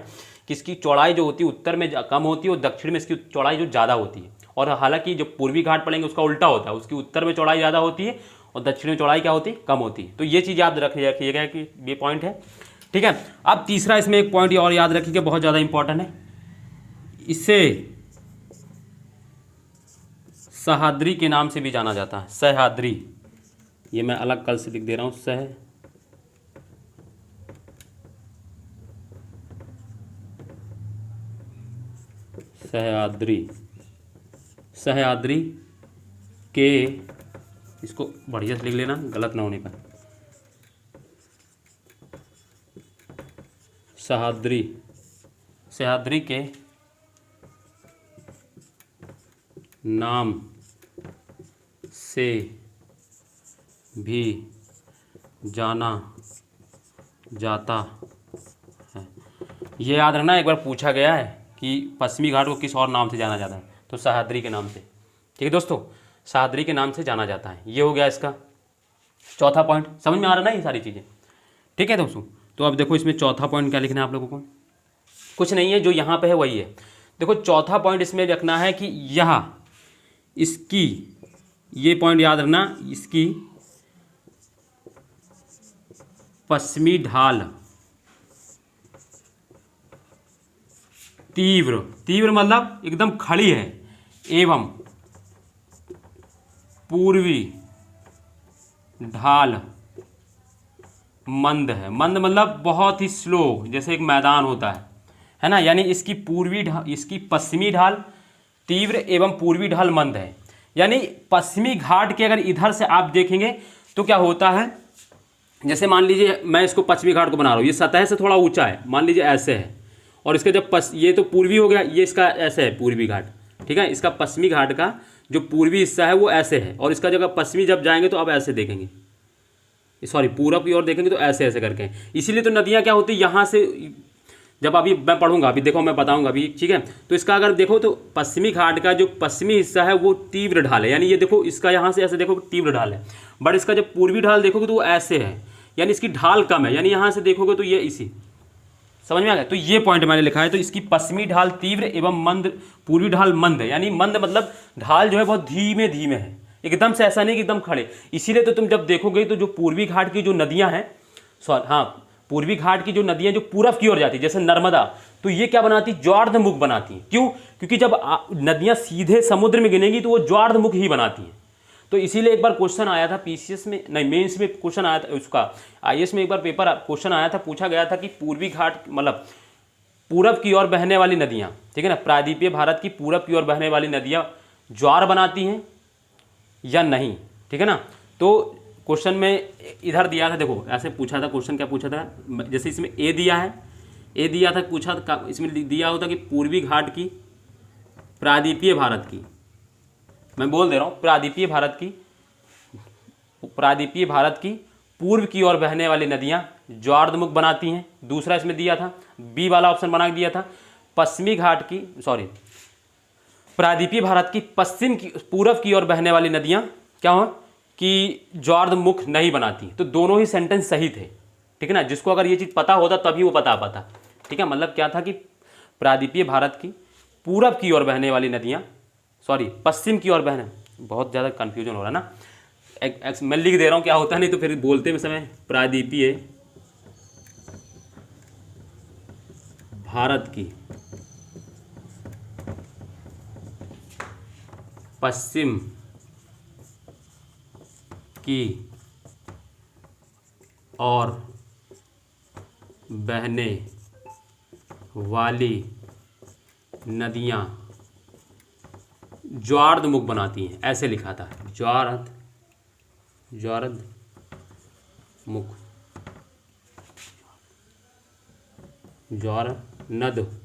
कि इसकी चौड़ाई जो होती है उत्तर में कम होती है और दक्षिण में इसकी चौड़ाई जो ज़्यादा होती है। और हालांकि जो पूर्वी घाट पड़ेंगे उसका उल्टा होता है, उसकी उत्तर में चौड़ाई ज़्यादा होती है और दक्षिण में चौड़ाई क्या होती है, कम होती है। तो ये चीज़ याद रखिएगा कि ये पॉइंट है, ठीक है। अब तीसरा इसमें एक पॉइंट और याद रखिएगा, बहुत ज़्यादा इंपॉर्टेंट है, इसे सह्याद्री के नाम से भी जाना जाता है। सह्याद्री, ये मैं अलग कल से लिख दे रहा हूँ, सह्याद्री के, इसको बढ़िया से लिख लेना गलत ना होने पर, सह्याद्री के नाम से भी जाना जाता है। ये याद रखना, एक बार पूछा गया है कि पश्चिमी घाट को किस और नाम से जाना जाता है, तो सह्याद्री के नाम से। ठीक है दोस्तों, सह्याद्री के नाम से जाना जाता है। ये हो गया इसका चौथा पॉइंट। समझ में आ रहा है ना ये सारी चीज़ें? ठीक है दोस्तों, तो अब देखो इसमें चौथा पॉइंट क्या लिखना है आप लोगों को। कुछ नहीं है, जो यहाँ पे है वही है। देखो चौथा पॉइंट इसमें रखना है कि यह इसकी, ये पॉइंट याद रखना, इसकी पश्चिमी ढाल तीव्र, तीव्र मतलब एकदम खड़ी है, एवं पूर्वी ढाल मंद है। मंद मतलब बहुत ही स्लो, जैसे एक मैदान होता है ना। यानी इसकी इसकी पश्चिमी ढाल तीव्र एवं पूर्वी ढाल मंद है। यानी पश्चिमी घाट के अगर इधर से आप देखेंगे तो क्या होता है, जैसे मान लीजिए मैं इसको पश्चिमी घाट को बना रहा हूँ, ये सतह से थोड़ा ऊंचा है, मान लीजिए ऐसे है, और इसका जब ये तो पूर्वी हो गया, ये इसका ऐसे है पूर्वी घाट। ठीक है, इसका पश्चिमी घाट का जो पूर्वी हिस्सा है वो ऐसे है, और इसका जगह पश्चिमी जब जाएंगे तो आप ऐसे देखेंगे, सॉरी पूरब की ओर देखेंगे तो ऐसे ऐसे करके। इसीलिए तो नदियाँ क्या होती है यहाँ से, जब अभी मैं पढ़ूंगा, अभी देखो मैं बताऊंगा अभी, ठीक है। तो इसका अगर देखो तो पश्चिमी घाट का जो पश्चिमी हिस्सा है वो तीव्र ढाल है, यानी ये देखो इसका यहाँ से ऐसे देखो तीव्र ढाल है, बट इसका जब पूर्वी ढाल देखोगे तो वो ऐसे है, यानी इसकी ढाल कम है। यानी यहाँ से देखोगे तो ये इसी, समझ में आ गया? तो ये पॉइंट मैंने लिखा है। तो इसकी पश्चिमी ढाल तीव्र एवं मंद, पूर्वी ढाल मंद है। यानी मंद मतलब ढाल जो है बहुत धीमे धीमे है, एकदम से ऐसा नहीं कि एकदम खड़े। इसीलिए तो तुम जब देखोगे तो जो पूर्वी घाट की जो नदियां हैं, पूर्वी घाट की जो नदियां जो पूरब की ओर जाती है, जैसे नर्मदा, तो ये क्या बनाती, ज्वार्धमुख बनाती हैं। क्यों? क्योंकि जब नदियां सीधे समुद्र में गिनेंगी तो वो ज्वार्धमुख ही बनाती हैं। तो इसीलिए एक बार क्वेश्चन आया था पीसीएस में, नहीं मेंस में क्वेश्चन आया था, उसका आईएएस में एक बार पेपर क्वेश्चन आया था, पूछा गया था कि पूर्वी घाट मतलब पूरब की ओर बहने वाली नदियाँ, ठीक है ना, प्रायद्वीपीय भारत की पूरब की ओर बहने वाली नदियाँ ज्वार बनाती हैं या नहीं, ठीक है ना। तो क्वेश्चन में इधर दिया था, देखो ऐसे पूछा था क्वेश्चन, क्या पूछा था, जैसे इसमें ए दिया है, ए दिया था, पूछा था इसमें दिया होता कि पूर्वी घाट की प्रायद्वीपीय भारत की, मैं बोल दे रहा हूँ, प्रायद्वीपीय भारत की पूर्व की ओर बहने वाली नदियाँ ज्वार्धमुख बनाती हैं। दूसरा इसमें दिया था, बी वाला ऑप्शन बना दिया था, पश्चिमी घाट की, सॉरी, प्रायद्वीपीय भारत की पश्चिम की पूरब की ओर बहने वाली नदियाँ क्या हो कि ज्वार्धमुख नहीं बनाती। तो दोनों ही सेंटेंस सही थे, ठीक है ना। जिसको अगर ये चीज़ पता होता तभी वो बता पाता, ठीक है। मतलब क्या था कि प्रायद्वीपीय भारत की पूरब की ओर बहने वाली नदियाँ, सॉरी पश्चिम की ओर बहने, बहुत ज़्यादा कन्फ्यूजन हो रहा है ना, मैं लिख दे रहा हूँ क्या होता है, नहीं तो फिर बोलते में समय, प्रायद्वीपीय भारत की पश्चिम की ओर बहने वाली नदियाँ ज्वार्धमुख बनाती हैं, ऐसे लिखा था, ज्वार्धमुख, ज्वारनदमुख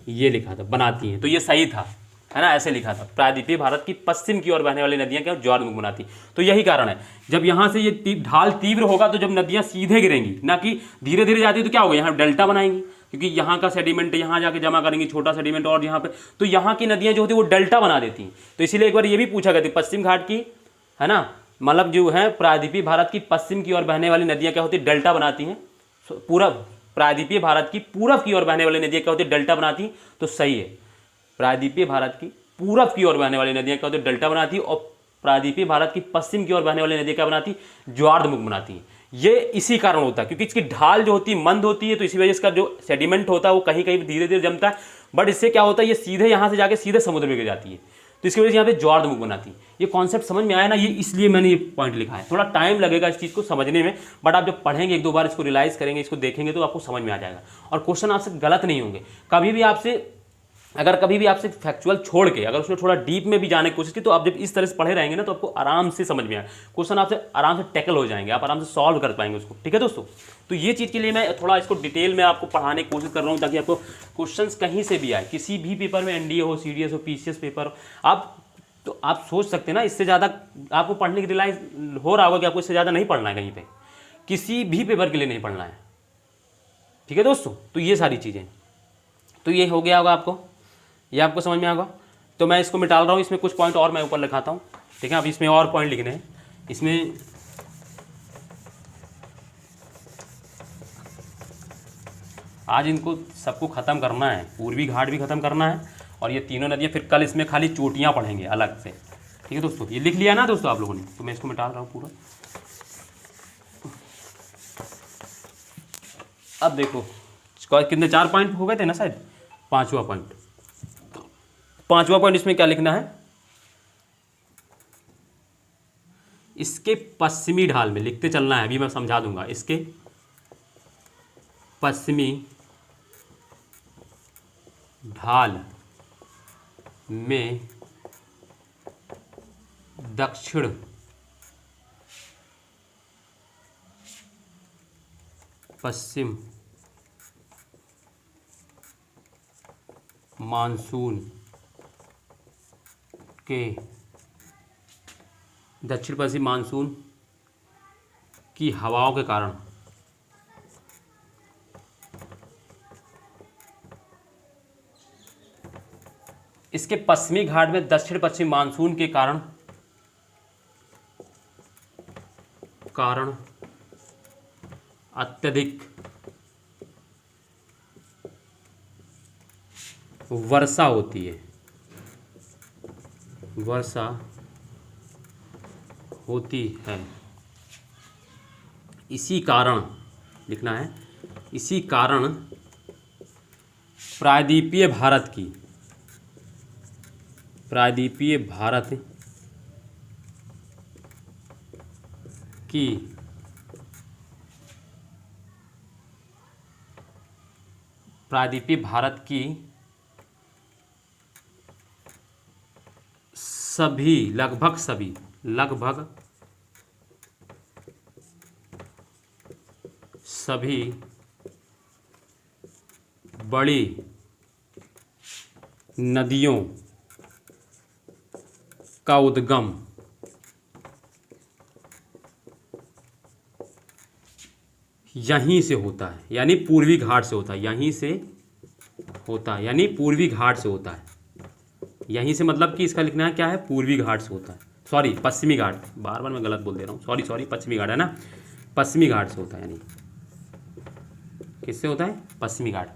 ये लिखा था, बनाती हैं। तो ये सही था, है ना, ऐसे लिखा था, प्रायद्वीपीय भारत की पश्चिम की ओर बहने वाली नदियां क्या ज्वारमुख बनाती। तो यही कारण है, जब यहाँ से ये ढाल तीव्र होगा तो जब नदियां सीधे गिरेंगी, ना कि धीरे धीरे जाती, तो क्या होगा, यहाँ डेल्टा बनाएंगी, क्योंकि यहाँ का सेडिमेंट यहाँ जाके जमा करेंगे, छोटा सेडिमेंट और यहाँ पे, तो यहाँ की नदियाँ जो होती है वो डेल्टा बना देती हैं। तो इसीलिए एक बार ये भी पूछा गया था, पश्चिम घाट की, है ना, मतलब जो है प्रायद्वीपीय भारत की पश्चिम की ओर बहने वाली नदियाँ क्या होती है, डेल्टा बनाती हैं। पूरब, प्रायद्वीपीय भारत की पूरब की ओर बहने वाली नदियाँ क्या होती है, डेल्टा बनाती हैं। तो सही है, प्रायद्वीपीय भारत की पूरब की ओर बहने वाली नदियाँ क्या होती है, डेल्टा बनाती है, और प्रायद्वीपीय भारत की पश्चिम की ओर बहने वाली नदियाँ क्या बनाती, ज्वार्धमुख बनाती हैं। ये इसी कारण होता है, क्योंकि इसकी ढाल जो होती है मंद होती है, तो इसी वजह से इसका जो सेडिमेंट होता है वो कहीं कहीं धीरे धीरे जमता है, बट इससे क्या होता है, ये सीधे यहाँ से जाके सीधे समुद्र में गिर जाती है, तो इसकी वजह से यहाँ पे ज्वार्धमुख बनाती है। ये कॉन्सेप्ट समझ में आया ना, ये इसलिए मैंने ये पॉइंट लिखा है। थोड़ा टाइम लगेगा इस चीज़ को समझने में, बट आप जब पढ़ेंगे, एक दो बार इसको रियलाइज करेंगे, इसको देखेंगे, तो आपको समझ में आ जाएगा, और क्वेश्चन आपसे गलत नहीं होंगे। कभी भी आपसे फैक्चुअल छोड़ के अगर उसमें थोड़ा डीप में भी जाने की कोशिश की, तो आप जब इस तरह से पढ़े रहेंगे ना, तो आपको आराम से समझ में आए, क्वेश्चन आपसे आराम से टैकल हो जाएंगे, आप आराम से सॉल्व कर पाएंगे उसको, ठीक है दोस्तों। तो ये चीज़ के लिए मैं थोड़ा इसको डिटेल में आपको पढ़ाने की कोशिश कर रहा हूँ, ताकि आपको क्वेश्चंस कहीं से भी आए, किसी भी पेपर में, एनडीए हो, सीडीएस हो, पीसीएस पेपर हो, आप तो आप सोच सकते हैं ना, इससे ज़्यादा आपको पढ़ने की रिलाइज हो रहा होगा कि आपको इससे ज़्यादा नहीं पढ़ना है, कहीं पे किसी भी पेपर के लिए नहीं पढ़ना है। ठीक है दोस्तों, तो ये सारी चीज़ें, तो ये हो गया होगा आपको, ये आपको समझ में आएगा। तो मैं इसको मिटा रहा हूँ, इसमें कुछ पॉइंट और मैं ऊपर लिखाता हूँ। ठीक है, अब इसमें और पॉइंट लिखने हैं। इसमें आज इनको सबको ख़त्म करना है, पूर्वी घाट भी ख़त्म करना है और ये तीनों नदियाँ, फिर कल इसमें खाली चोटियाँ पढ़ेंगे अलग से। ठीक है दोस्तों, ये लिख लिया ना दोस्तों आप लोगों ने, तो मैं इसको मिटा रहा हूँ पूरा। अब देखो कितने 4 पॉइंट हो गए थे ना शायद, 5वां पॉइंट इसमें क्या लिखना है, इसके पश्चिमी ढाल में लिखते चलना है, अभी मैं समझा दूंगा। इसके पश्चिमी ढाल में दक्षिण पश्चिम मानसून के दक्षिण पश्चिम मानसून की हवाओं के कारण इसके पश्चिमी घाट में दक्षिण पश्चिम मानसून के कारण अत्यधिक वर्षा होती है, वर्षा होती है। इसी कारण लिखना है, इसी कारण प्रायद्वीपीय भारत की सभी लगभग सभी बड़ी नदियों का उद्गम यहीं से होता है, यानी पूर्वी घाट से होता है, यहीं से होता है, यानी पूर्वी घाट से होता है। यहीं से मतलब कि इसका लिखना है क्या है, पूर्वी घाट से होता है, सॉरी पश्चिमी घाट, बार बार मैं गलत बोल दे रहा हूँ, सॉरी पश्चिमी घाट है ना, पश्चिमी घाट से होता है, यानी किससे होता है, पश्चिमी घाट।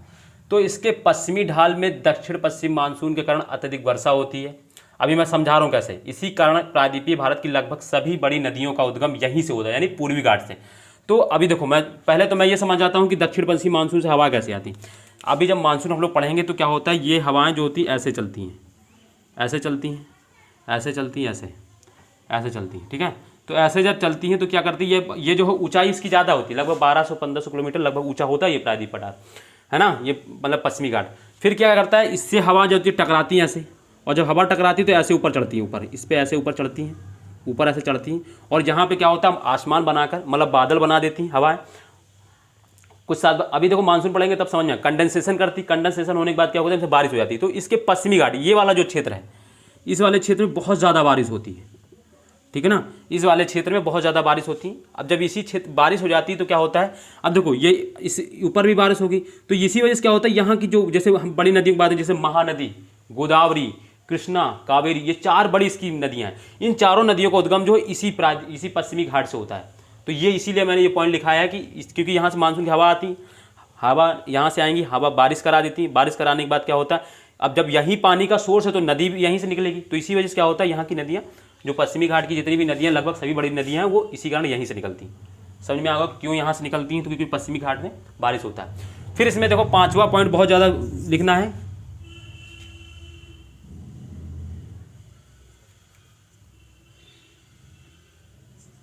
तो इसके पश्चिमी ढाल में दक्षिण पश्चिम मानसून के कारण अत्यधिक वर्षा होती है। अभी मैं समझा रहा हूँ कैसे, इसी कारण प्रायद्वीपीय भारत की लगभग सभी बड़ी नदियों का उद्गम यहीं से होता है, यानी पूर्वी घाट से। तो अभी देखो, मैं पहले तो मैं ये समझ जाता हूँ कि दक्षिण पश्चिम मानसून से हवा कैसे आती। अभी जब मानसून हम लोग पढ़ेंगे तो क्या होता है, ये हवाएं जो होती ऐसे चलती हैं, ऐसे चलती हैं, ऐसे चलती हैं, ऐसे चलती हैं। ठीक है, तो ऐसे जब चलती हैं तो क्या करती है, ये जो है ऊंचाई इसकी ज़्यादा होती है, लगभग 1200-1500 किलोमीटर लगभग ऊंचा होता है ये प्रायद्वीप पठार, है ना, ये मतलब पश्चिमी घाट। फिर क्या करता है, इससे हवा जो होती है टकराती है ऐसे, और जब हवा टकराती है तो ऐसे ऊपर चढ़ती है, ऊपर इस पर ऐसे ऊपर चढ़ती हैं, ऊपर ऐसे चढ़ती हैं, और यहाँ पे क्या होता है, आसमान बनाकर मतलब बादल बना देती हैं हवाएं। कुछ साल अभी देखो मानसून पढ़ेंगे तब समझ में, कंडेंसेशन करती, कंडेंसेशन होने के बाद क्या होता है, बारिश हो जाती है। तो इसके पश्चिमी घाट, ये वाला जो क्षेत्र है, इस वाले क्षेत्र में बहुत ज़्यादा बारिश होती है। ठीक है ना, इस वाले क्षेत्र में बहुत ज़्यादा बारिश होती है। अब जब इसी क्षेत्र बारिश हो जाती है तो क्या होता है, अब देखो ये इस ऊपर भी बारिश होगी, तो इसी वजह से क्या होता है, यहाँ की जो जैसे हम बड़ी नदियों की बात है, जैसे महानदी, गोदावरी, कृष्णा, कावेरी, ये 4 बड़ी इसकी नदियाँ हैं। इन चारों नदियों का उद्गम जो है इसी पश्चिमी घाट से होता है। तो ये इसीलिए मैंने ये पॉइंट लिखाया है कि क्योंकि यहाँ से मानसून की हवा आती, हवा यहाँ से आएंगी, हवा बारिश करा देती, बारिश कराने के बाद क्या होता है, अब जब यहीं पानी का सोर्स है तो नदी भी यहीं से निकलेगी। तो इसी वजह से क्या होता है, यहाँ की नदियाँ, जो पश्चिमी घाट की जितनी भी नदियाँ, लगभग सभी बड़ी नदियाँ हैं, वो इसी कारण यहीं से निकलती हैं। समझ में आएगा क्यों यहाँ से निकलती हैं, तो क्योंकि पश्चिमी घाट में बारिश होता है। फिर इसमें देखो 5वां पॉइंट बहुत ज़्यादा लिखना है,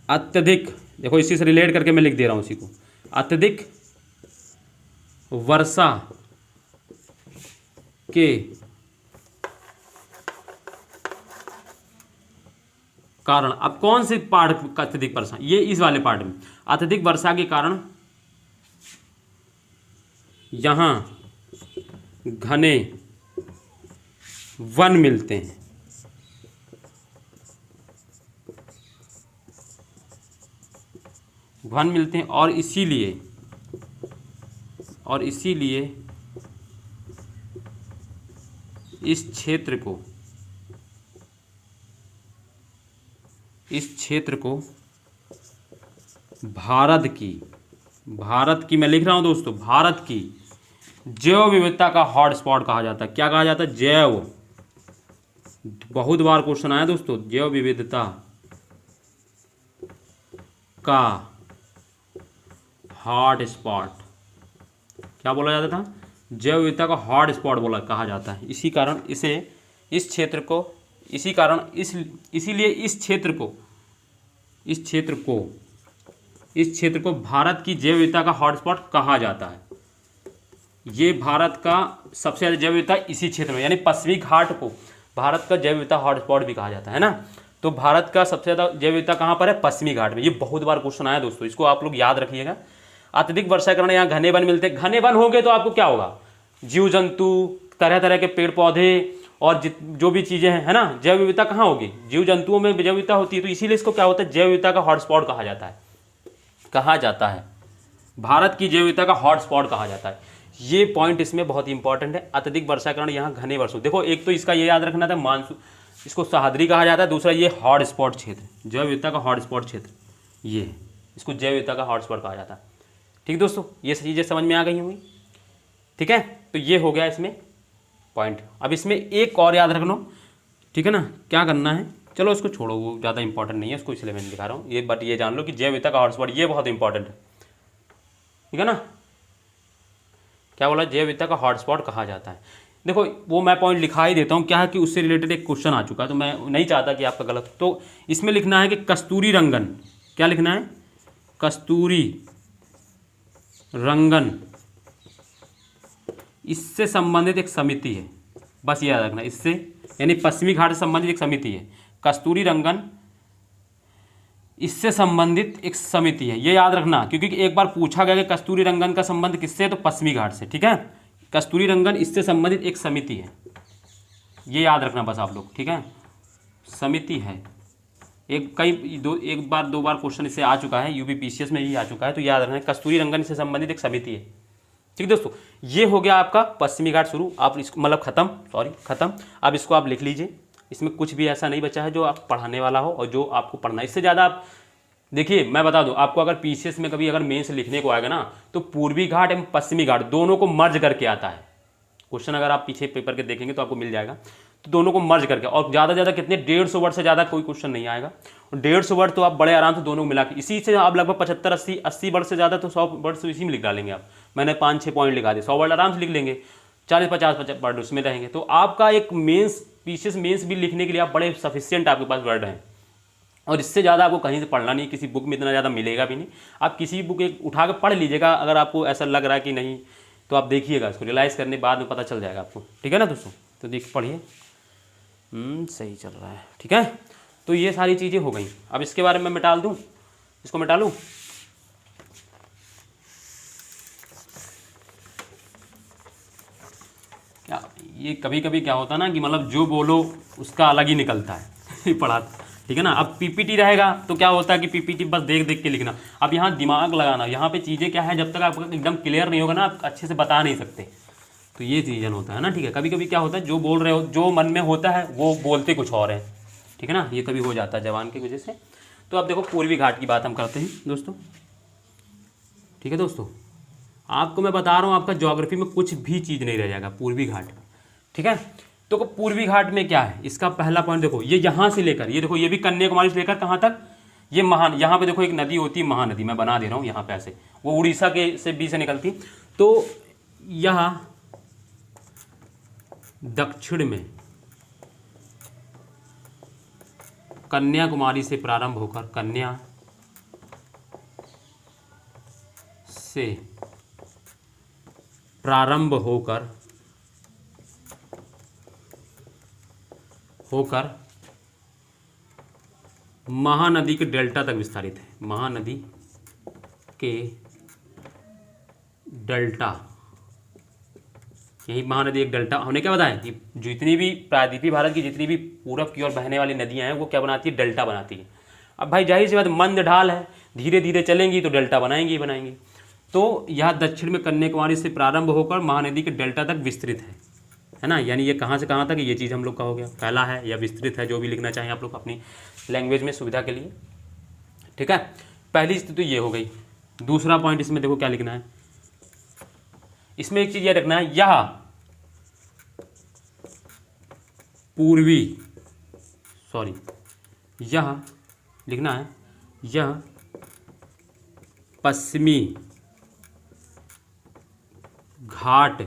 अत्यधिक, देखो इसी से रिलेट करके मैं लिख दे रहा हूँ इसी को, अत्यधिक वर्षा के कारण, अब कौन से पार्ट का अत्यधिक वर्षा, ये इस वाले पार्ट में, अत्यधिक वर्षा के कारण यहां घने वन मिलते हैं, वन मिलते हैं, और इसीलिए इस क्षेत्र को भारत की मैं लिख रहा हूं दोस्तों, भारत की जैव विविधता का हॉटस्पॉट कहा जाता है। क्या कहा जाता है? जैव, बहुत बार क्वेश्चन आया दोस्तों, जैव विविधता का हॉटस्पॉट क्या बोला जाता था? जैव विविधता का हॉटस्पॉट बोला कहा जाता है। इसी कारण इसीलिए इस क्षेत्र को भारत की जैव विविधता का हॉटस्पॉट कहा जाता है। ये भारत का सबसे ज़्यादा जैव विविधता इसी क्षेत्र में, यानी पश्चिमी घाट को भारत का जैव विविधता हॉटस्पॉट भी कहा जाता है ना। तो भारत का सबसे ज़्यादा जैव विविधता कहाँ पर है? पश्चिमी घाट में। ये बहुत बार क्वेश्चन आया दोस्तों, इसको आप लोग याद रखिएगा। अत्यधिक वर्षा के कारण यहाँ घने वन मिलते हैं। घने वन होंगे तो आपको क्या होगा? जीव जंतु, तरह तरह के पेड़ पौधे और जो भी चीज़ें हैं, है ना, जैव विविधता कहाँ होगी? जीव जंतुओं में जैव विविधता होती है। तो इसीलिए इसको क्या होता है? जैव विविधता का हॉटस्पॉट कहा जाता है। भारत की जैव विविधता का हॉटस्पॉट कहा जाता है। ये पॉइंट इसमें बहुत इंपॉर्टेंट है। अत्यधिक वर्षा के कारण यहाँ घने वर्षों, देखो एक तो इसका ये याद रखना था, मानसून, इसको सह्याद्री कहा जाता है। दूसरा ये हॉटस्पॉट क्षेत्र, जैव विविधता का हॉटस्पॉट क्षेत्र, ये है, इसको जैव विविधता का हॉटस्पॉट कहा जाता है। ठीक दोस्तों, ये चीज़ें समझ में आ गई होंगी। ठीक है, तो ये हो गया इसमें पॉइंट। अब इसमें एक और याद रख लो, ठीक है ना, क्या करना है, चलो उसको छोड़ो, वो ज़्यादा इंपॉर्टेंट नहीं है, उसको इसलिए मैं दिखा रहा हूँ। ये बट ये जान लो कि जैव विविधता का हॉटस्पॉट ये बहुत इंपॉर्टेंट है। ठीक है ना, क्या बोला? जैव विविधता का हॉटस्पॉट कहा जाता है। देखो वो मैं पॉइंट लिखा ही देता हूँ, क्या है कि उससे रिलेटेड एक क्वेश्चन आ चुका है, तो मैं नहीं चाहता कि आपका गलत। तो इसमें लिखना है कि कस्तूरी रंगन, क्या लिखना है? कस्तूरी रंगन, इससे संबंधित एक समिति है, बस ये याद रखना। इससे यानी पश्चिमी घाट से संबंधित एक समिति है, कस्तूरी रंगन, इससे संबंधित एक समिति है, ये याद रखना, क्योंकि एक बार पूछा गया कि कस्तूरी रंगन का संबंध किससे है, तो पश्चिमी घाट से। ठीक है, कस्तूरी रंगन इससे संबंधित एक समिति है, ये याद रखना बस आप लोग। ठीक है, समिति है, एक बार दो बार क्वेश्चन इससे आ चुका है, यूपीपीसीएस में ही आ चुका है, तो याद रखना कस्तूरी रंगन से संबंधित एक समिति है। ठीक दोस्तों, ये हो गया आपका पश्चिमी घाट शुरू, आप इसको मतलब खत्म। अब इसको आप लिख लीजिए, इसमें कुछ भी ऐसा नहीं बचा है जो आप पढ़ाने वाला हो और जो आपको पढ़ना है। इससे ज़्यादा आप देखिए, मैं बता दूं आपको, अगर पीसीएस में कभी अगर मेंस लिखने को आएगा ना, तो पूर्वी घाट एवं पश्चिमी घाट दोनों को मर्ज करके आता है क्वेश्चन। अगर आप पीछे पेपर के देखेंगे तो आपको मिल जाएगा, तो दोनों को मर्ज करके, और ज़्यादा ज़्यादा कितने 150 वर्ड से ज़्यादा कोई क्वेश्चन नहीं आएगा। 150 वर्ड तो आप बड़े आराम से दोनों को मिला के, इसी से आप लगभग 75-80 वर्ड से ज़्यादा तो 100 वर्ड से इसी में लिख डालेंगे आप। मैंने 5-6 पॉइंट लिखा दिए, 100 वर्ड आराम से लिख लेंगे, 40-50 वर्ड उसमें रहेंगे। तो आपका एक मेंस, पीसीएस मेंस भी लिखने के लिए आप बड़े सफिशिएंट आपके पास वर्ड हैं, और इससे ज़्यादा आपको कहीं से पढ़ना नहीं, किसी बुक में इतना ज़्यादा मिलेगा भी नहीं। आप किसी बुक एक उठा के पढ़ लीजिएगा, अगर आपको ऐसा लग रहा है कि नहीं, तो आप देखिएगा, इसको रियलाइज़ करने बाद में पता चल जाएगा आपको। ठीक है ना दोस्तों, तो देख पढ़िए, सही चल रहा है। ठीक है, तो ये सारी चीज़ें हो गई। अब इसके बारे में मैं मिटा दूँ, इसको मिटा लूँ। क्या ये कभी कभी क्या होता है ना कि मतलब जो बोलो उसका अलग ही निकलता है पढ़ाता। ठीक है ना, अब पीपीटी रहेगा तो क्या होता है कि पीपीटी बस देख देख के लिखना। अब यहाँ दिमाग लगाना, यहाँ पे चीज़ें क्या है, जब तक आपको एकदम क्लियर नहीं होगा ना, आप अच्छे से बता नहीं सकते। तो ये रीज़न होता है ना। ठीक है, कभी कभी क्या होता है, जो बोल रहे हो, जो मन में होता है वो बोलते कुछ और है। ठीक है ना, ये कभी हो जाता है जवान की वजह से। तो अब देखो पूर्वी घाट की बात हम करते हैं दोस्तों। ठीक है दोस्तों, आपको मैं बता रहा हूँ, आपका ज्योग्राफी में कुछ भी चीज़ नहीं रह जाएगा, पूर्वी घाट। ठीक है, तो पूर्वी घाट में क्या है, इसका पहला पॉइंट देखो, ये यहाँ से लेकर, ये देखो, ये भी कन्याकुमारी से लेकर कहाँ तक, ये यहाँ पे देखो एक नदी होती है, महानदी, मैं बना दे रहा हूँ यहाँ पे ऐसे, वो उड़ीसा के से बीच से निकलती। तो यह दक्षिण में कन्याकुमारी से प्रारंभ होकर, कन्या से प्रारंभ होकर महानदी के डेल्टा तक विस्तारित है। महानदी के डेल्टा, यही महानदी एक डेल्टा। हमने क्या बताया कि जितनी भी प्रायद्वीपीय भारत की जितनी भी पूरब की ओर बहने वाली नदियां हैं वो क्या बनाती है, डेल्टा बनाती है। अब भाई जाहिर सी बात मंद ढाल है, धीरे धीरे चलेंगी तो डेल्टा बनाएंगी ही बनाएंगी। तो यह दक्षिण में कन्याकुमारी से प्रारंभ होकर महानदी के डेल्टा तक विस्तृत है ना। यानी ये कहाँ से कहाँ तक, ये चीज़ हम लोग का हो गया, पहला है या विस्तृत है, जो भी लिखना चाहें आप लोग अपनी लैंग्वेज में सुविधा के लिए, ठीक है। पहली स्थिति तो ये हो गई। दूसरा पॉइंट इसमें देखो क्या लिखना है, इसमें एक चीज़ ये रखना है, यह पूर्वी, सॉरी यह लिखना है, यह पश्चिमी घाट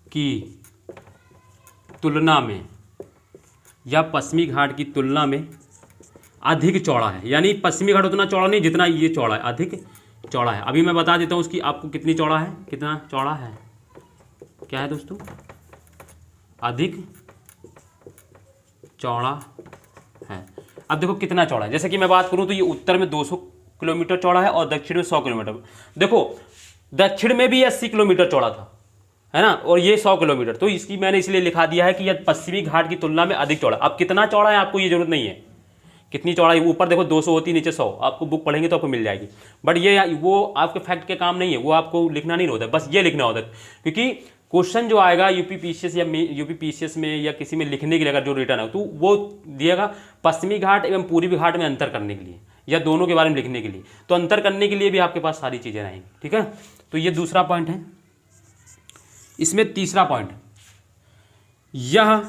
की तुलना में, या पश्चिमी घाट की तुलना में अधिक चौड़ा है। यानी पश्चिमी घाट उतना चौड़ा नहीं जितना ये चौड़ा है, अधिक चौड़ा है। अभी मैं बता देता हूँ उसकी आपको कितनी चौड़ा है, कितना चौड़ा है, क्या है दोस्तों, अधिक चौड़ा है। अब देखो कितना चौड़ा है, जैसे कि मैं बात करूँ तो ये उत्तर में 200 किलोमीटर चौड़ा है और दक्षिण में 100 किलोमीटर। देखो दक्षिण में भी 80 किलोमीटर चौड़ा था, है ना, और ये 100 किलोमीटर। तो इसकी मैंने इसलिए लिखा दिया है कि यह पश्चिमी घाट की तुलना में अधिक चौड़ा। अब कितना चौड़ा है आपको ये जरूरत नहीं है, कितनी चौड़ाई, ऊपर देखो 200 होती, नीचे 100, आपको बुक पढ़ेंगे तो आपको मिल जाएगी। बट ये वो आपके फैक्ट के काम नहीं है, वो आपको लिखना नहीं होता, बस ये लिखना होता है। क्योंकि क्वेश्चन जो आएगा यूपीपीसीएस या यूपीपीसीएस में या किसी में लिखने के लिए अगर जो रिटर्न है तो वो दिएगा पश्चिमी घाट एवं पूर्वी घाट में अंतर करने के लिए या दोनों के बारे में लिखने के लिए। तो अंतर करने के लिए भी आपके पास सारी चीज़ें रहेंगी, ठीक है। तो ये दूसरा पॉइंट है। इसमें तीसरा पॉइंट, यह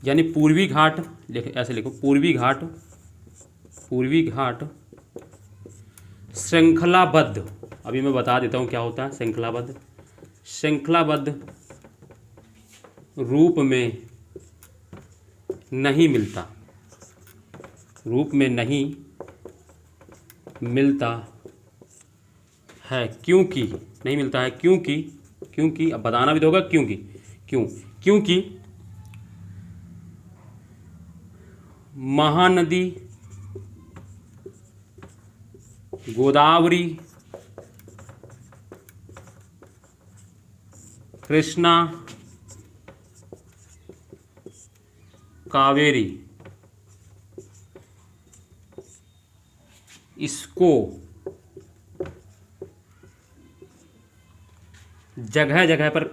यानी पूर्वी घाट, ऐसे लिखो, पूर्वी घाट श्रृंखलाबद्ध। अभी मैं बता देता हूँ क्या होता है श्रृंखलाबद्ध रूप में नहीं मिलता, है। क्योंकि नहीं मिलता है, क्योंकि अब बताना भी तो होगा क्योंकि महानदी गोदावरी, कृष्णा, कावेरी इसको जगह जगह पर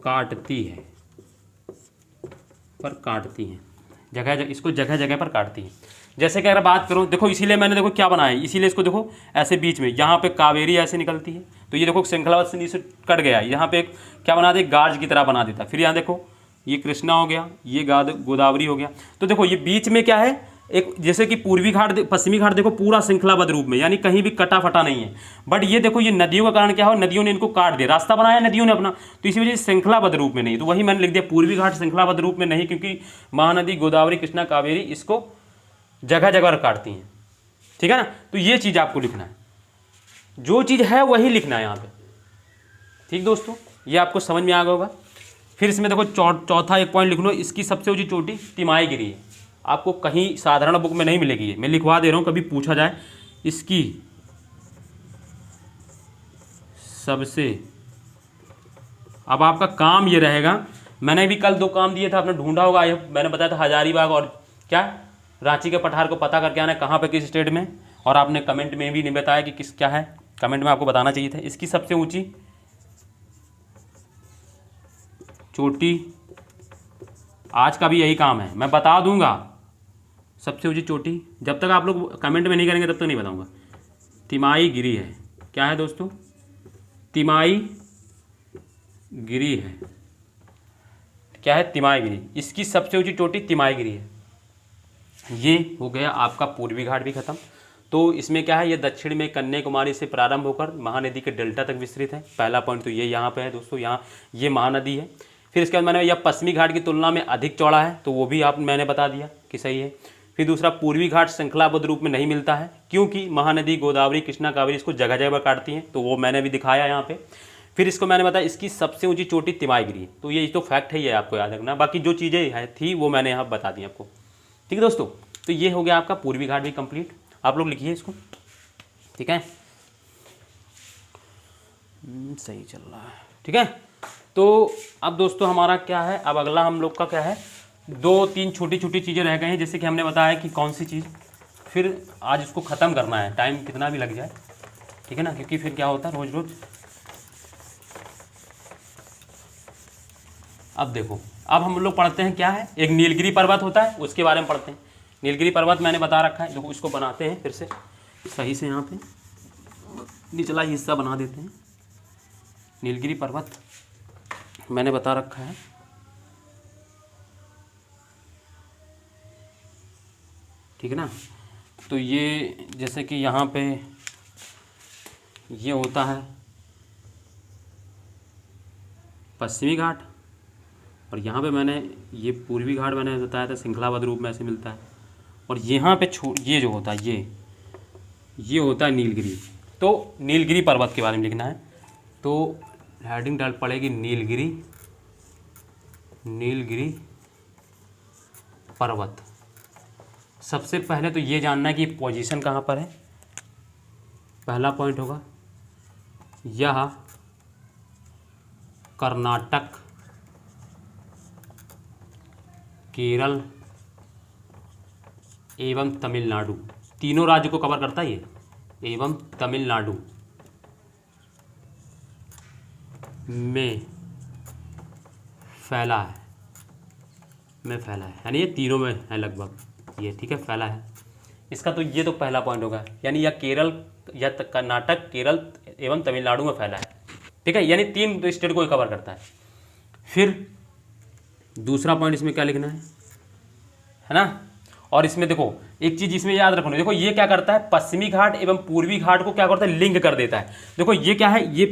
काटती है, इसको जगह जगह पर काटती है। जैसे कि अगर बात करूं, देखो इसीलिए मैंने देखो क्या बनाया है, इसीलिए इसको देखो ऐसे बीच में, यहाँ पे कावेरी ऐसे निकलती है तो ये देखो श्रृंखलाबद्ध से नीचे कट गया, यहाँ पे क्या बना दे, गार्ज की तरह बना देता। फिर यहाँ देखो ये कृष्णा हो गया, ये गोदावरी हो गया। तो देखो ये बीच में क्या है, एक जैसे कि पूर्वी घाट पश्चिमी घाट देखो पूरा श्रृंखलाबद्ध रूप में, यानी कहीं भी कटा फटा नहीं है। बट ये देखो ये नदियों का कारण क्या हो, नदियों ने इनको काट दिया, रास्ता बनाया नदियों ने अपना, तो इसी वजह से श्रृंखलाबद्ध रूप में नहीं। तो वही मैंने लिख दिया पूर्वी घाट श्रृंखलाबद्ध रूप में नहीं, क्योंकि महानदी गोदावरी कृष्णा कावेरी इसको जगह जगह काटती हैं, ठीक है ना। तो ये चीज़ आपको लिखना है, जो चीज़ है वही लिखना है यहाँ पे, ठीक दोस्तों, ये आपको समझ में आ गया होगा। फिर इसमें देखो चौथा एक पॉइंट लिख लो, इसकी सबसे ऊंची चोटी तिमाहीगिरी है। आपको कहीं साधारण बुक में नहीं मिलेगी, ये मैं लिखवा दे रहा हूँ, कभी पूछा जाए इसकी सबसे, अब आपका काम ये रहेगा, मैंने भी कल 2 काम दिए था, आपने ढूंढा होगा, मैंने बताया था हजारीबाग और क्या रांची के पठार को पता करके आना कहाँ पे किस स्टेट में, और आपने कमेंट में भी नहीं बताया कि किस क्या है, कमेंट में आपको बताना चाहिए था। इसकी सबसे ऊंची चोटी, आज का भी यही काम है, मैं बता दूंगा सबसे ऊंची चोटी, जब तक आप लोग कमेंट में नहीं करेंगे तब तक नहीं बताऊंगा। तिमाहीगिरी है, क्या है दोस्तों, तिमाहीगिरी है, क्या है, तिमाहीगिरी, इसकी सबसे ऊंची चोटी तिमाहीगिरी है। ये हो गया आपका पूर्वी घाट भी खत्म। तो इसमें क्या है, ये दक्षिण में कन्याकुमारी से प्रारंभ होकर महानदी के डेल्टा तक विस्तृत है। पहला पॉइंट तो ये यहाँ पे है दोस्तों, यहाँ ये महानदी है। फिर इसके बाद मैंने यह पश्चिमी घाट की तुलना में अधिक चौड़ा है, तो वो भी मैंने बता दिया कि सही है। फिर दूसरा, पूर्वी घाट श्रृंखलाबद्ध रूप में नहीं मिलता है, क्योंकि महानदी गोदावरी कृष्णा कावेरी इसको जगह जगह पर काटती हैं, तो वो मैंने भी दिखाया यहाँ पे। फिर इसको मैंने बताया इसकी सबसे ऊंची चोटी तिमाहीगिरी। तो ये तो फैक्ट है, ये आपको याद रखना। बाकी जो चीज़ें है थी वो मैंने यहाँ बता दी आपको। ठीक है दोस्तों, तो ये हो गया आपका पूर्वी घाट भी कंप्लीट। आप लोग लिखिए इसको, ठीक है। सही चल रहा है, ठीक है। तो अब दोस्तों हमारा क्या है, अब अगला हम लोग का क्या है, 2-3 छोटी छोटी चीज़ें रह गई हैं। जैसे कि हमने बताया कि कौन सी चीज़, फिर आज इसको ख़त्म करना है, टाइम कितना भी लग जाए, ठीक है ना, क्योंकि फिर क्या होता है रोज़ रोज़। अब देखो, अब हम लोग पढ़ते हैं क्या है, एक नीलगिरी पर्वत होता है, उसके बारे में पढ़ते हैं। नीलगिरी पर्वत मैंने बता रखा है, देखो इसको बनाते हैं फिर से सही से, यहाँ पे निचला हिस्सा बना देते हैं। नीलगिरी पर्वत मैंने बता रखा है, ठीक है ना। तो ये जैसे कि यहाँ पे ये होता है पश्चिमी घाट, और यहाँ पे मैंने ये पूर्वी घाट मैंने बताया था, श्रृंखलाबद्ध रूप में ऐसे मिलता है। और यहाँ पे ये जो होता है ये होता है नीलगिरी। तो नीलगिरी पर्वत के बारे में लिखना है, तो हेडिंग डाल पड़ेगी नीलगिरी पर्वत। सबसे पहले तो ये जानना है कि पोजीशन कहाँ पर है। पहला पॉइंट होगा यह कर्नाटक, केरल एवं तमिलनाडु, तीनों राज्य को कवर करता है ये, एवं तमिलनाडु में फैला है, यानी ये तीनों में है लगभग ये, ठीक है, फैला है इसका। तो ये तो पहला पॉइंट होगा, यानी या केरल या कर्नाटक, केरल एवं तमिलनाडु में फैला है, ठीक है, यानी 3 स्टेट को कवर करता है। फिर दूसरा पॉइंट इसमें क्या लिखना है ना। और इसमें देखो एक चीज़ इसमें याद रखना, देखो ये क्या करता है, पश्चिमी घाट एवं पूर्वी घाट को क्या करता है, लिंक कर देता है। देखो ये क्या है, ये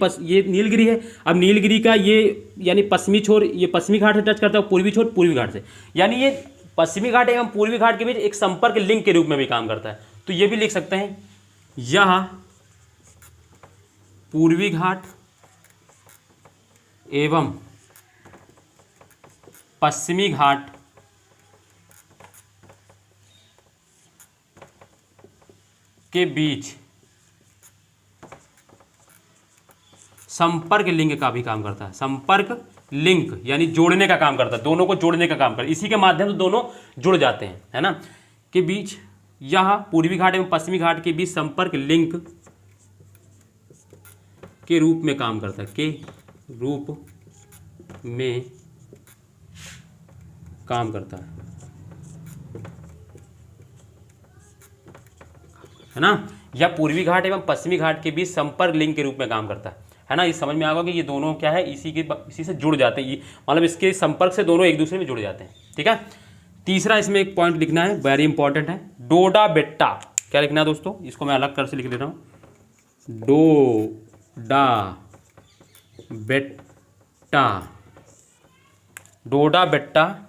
नीलगिरी है। अब नीलगिरी का ये यानी पश्चिमी छोर ये पश्चिमी घाट से टच करता है, पूर्वी छोर पूर्वी घाट से, यानी ये पश्चिमी घाट एवं पूर्वी घाट के बीच एक संपर्क लिंक के रूप में भी काम करता है। तो ये भी लिख सकते हैं, यह पूर्वी घाट एवं पश्चिमी घाट के बीच संपर्क लिंक का भी काम करता है। संपर्क लिंक यानी जोड़ने का काम करता है, दोनों को जोड़ने का काम करता है, इसी के माध्यम से दोनों जुड़ जाते हैं, है ना। के बीच यह पूर्वी घाट एवं पश्चिमी घाट के बीच संपर्क लिंक के रूप में काम करता है, के रूप में काम करता है ना। या पूर्वी घाट एवं पश्चिमी घाट के बीच संपर्क लिंक के रूप में काम करता है ना। ये समझ में आ गया कि ये दोनों क्या है, इसी से जुड़ जाते हैं, मतलब इसके संपर्क से दोनों एक दूसरे में जुड़ जाते हैं, ठीक है। तीसरा इसमें एक पॉइंट लिखना है, वेरी इंपॉर्टेंट है, डोडा बेट्टा। क्या लिखना है दोस्तों, इसको मैं अलग कर से लिख दे रहा हूँ, डोडा बेट्टा। डोडा बेट्टा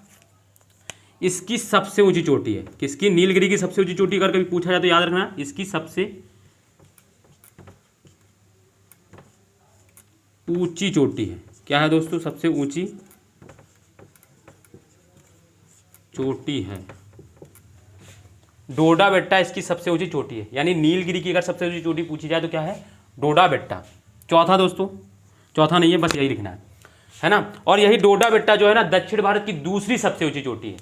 इसकी सबसे ऊंची चोटी है, किसकी, नीलगिरी की सबसे ऊंची चोटी। अगर कभी पूछा जाए तो याद रखना, इसकी सबसे ऊंची चोटी है। क्या है दोस्तों, सबसे ऊंची चोटी है डोडा बेट्टा, इसकी सबसे ऊंची चोटी है। यानी नीलगिरी की अगर सबसे ऊंची चोटी पूछी जाए तो क्या है, डोडा बेट्टा। चौथा दोस्तों, चौथा नहीं है, बस यही लिखना है ना। और यही डोडा बेट्टा जो है ना, दक्षिण भारत की दूसरी सबसे ऊंची चोटी है,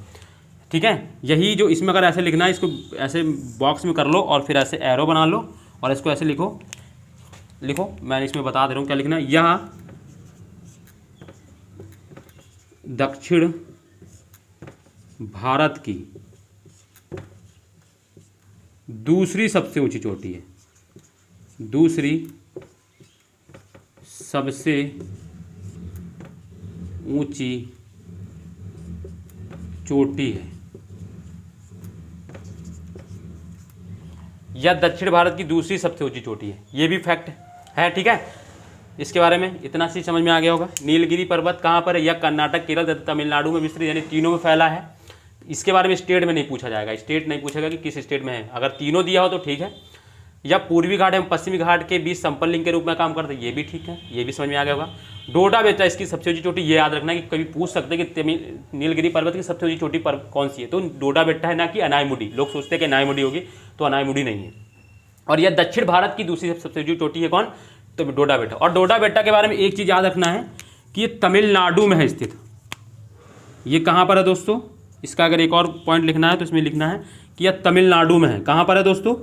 ठीक है। यही जो इसमें अगर ऐसे लिखना है, इसको ऐसे बॉक्स में कर लो और फिर ऐसे एरो बना लो और इसको ऐसे लिखो, मैं इसमें बता दे रहा हूँ क्या लिखना है। यह दक्षिण भारत की दूसरी सबसे ऊंची चोटी है, दूसरी सबसे ऊंची चोटी है, या दक्षिण भारत की दूसरी सबसे ऊंची चोटी है। ये भी फैक्ट है, ठीक है। इसके बारे में इतना सी समझ में आ गया होगा। नीलगिरी पर्वत कहाँ पर है, यह कर्नाटक, केरल तथा तमिलनाडु में विस्तृत, यानी तीनों में फैला है। इसके बारे में स्टेट में नहीं पूछा जाएगा, स्टेट नहीं पूछेगा कि किस स्टेट में है। अगर तीनों दिया हो तो ठीक है, या पूर्वी घाट एवं पश्चिमी घाट के बीच संपन्न लिंग के रूप में काम करते हैं, ये भी ठीक है, ये भी समझ में आ गया होगा। डोडा बेटा इसकी सबसे ऊंची चोटी, ये याद रखना कि कभी पूछ सकते हैं कि नीलगिरी पर्वत की सबसे ऊंची चोटी पर कौन सी है, तो डोडा बेटा है, ना कि अनायमुडी। लोग सोचते हैं कि अनायमुडी होगी, तो अनायमुडी नहीं है। और यह दक्षिण भारत की दूसरी सबसे ऊंची चोटी है कौन, तो डोडा बेटा। और डोडा बेटा के बारे में एक चीज़ याद रखना है कि ये तमिलनाडु में है स्थित। ये कहाँ पर है दोस्तों, इसका अगर एक और पॉइंट लिखना है तो इसमें लिखना है कि यह तमिलनाडु में है। कहाँ पर है दोस्तों,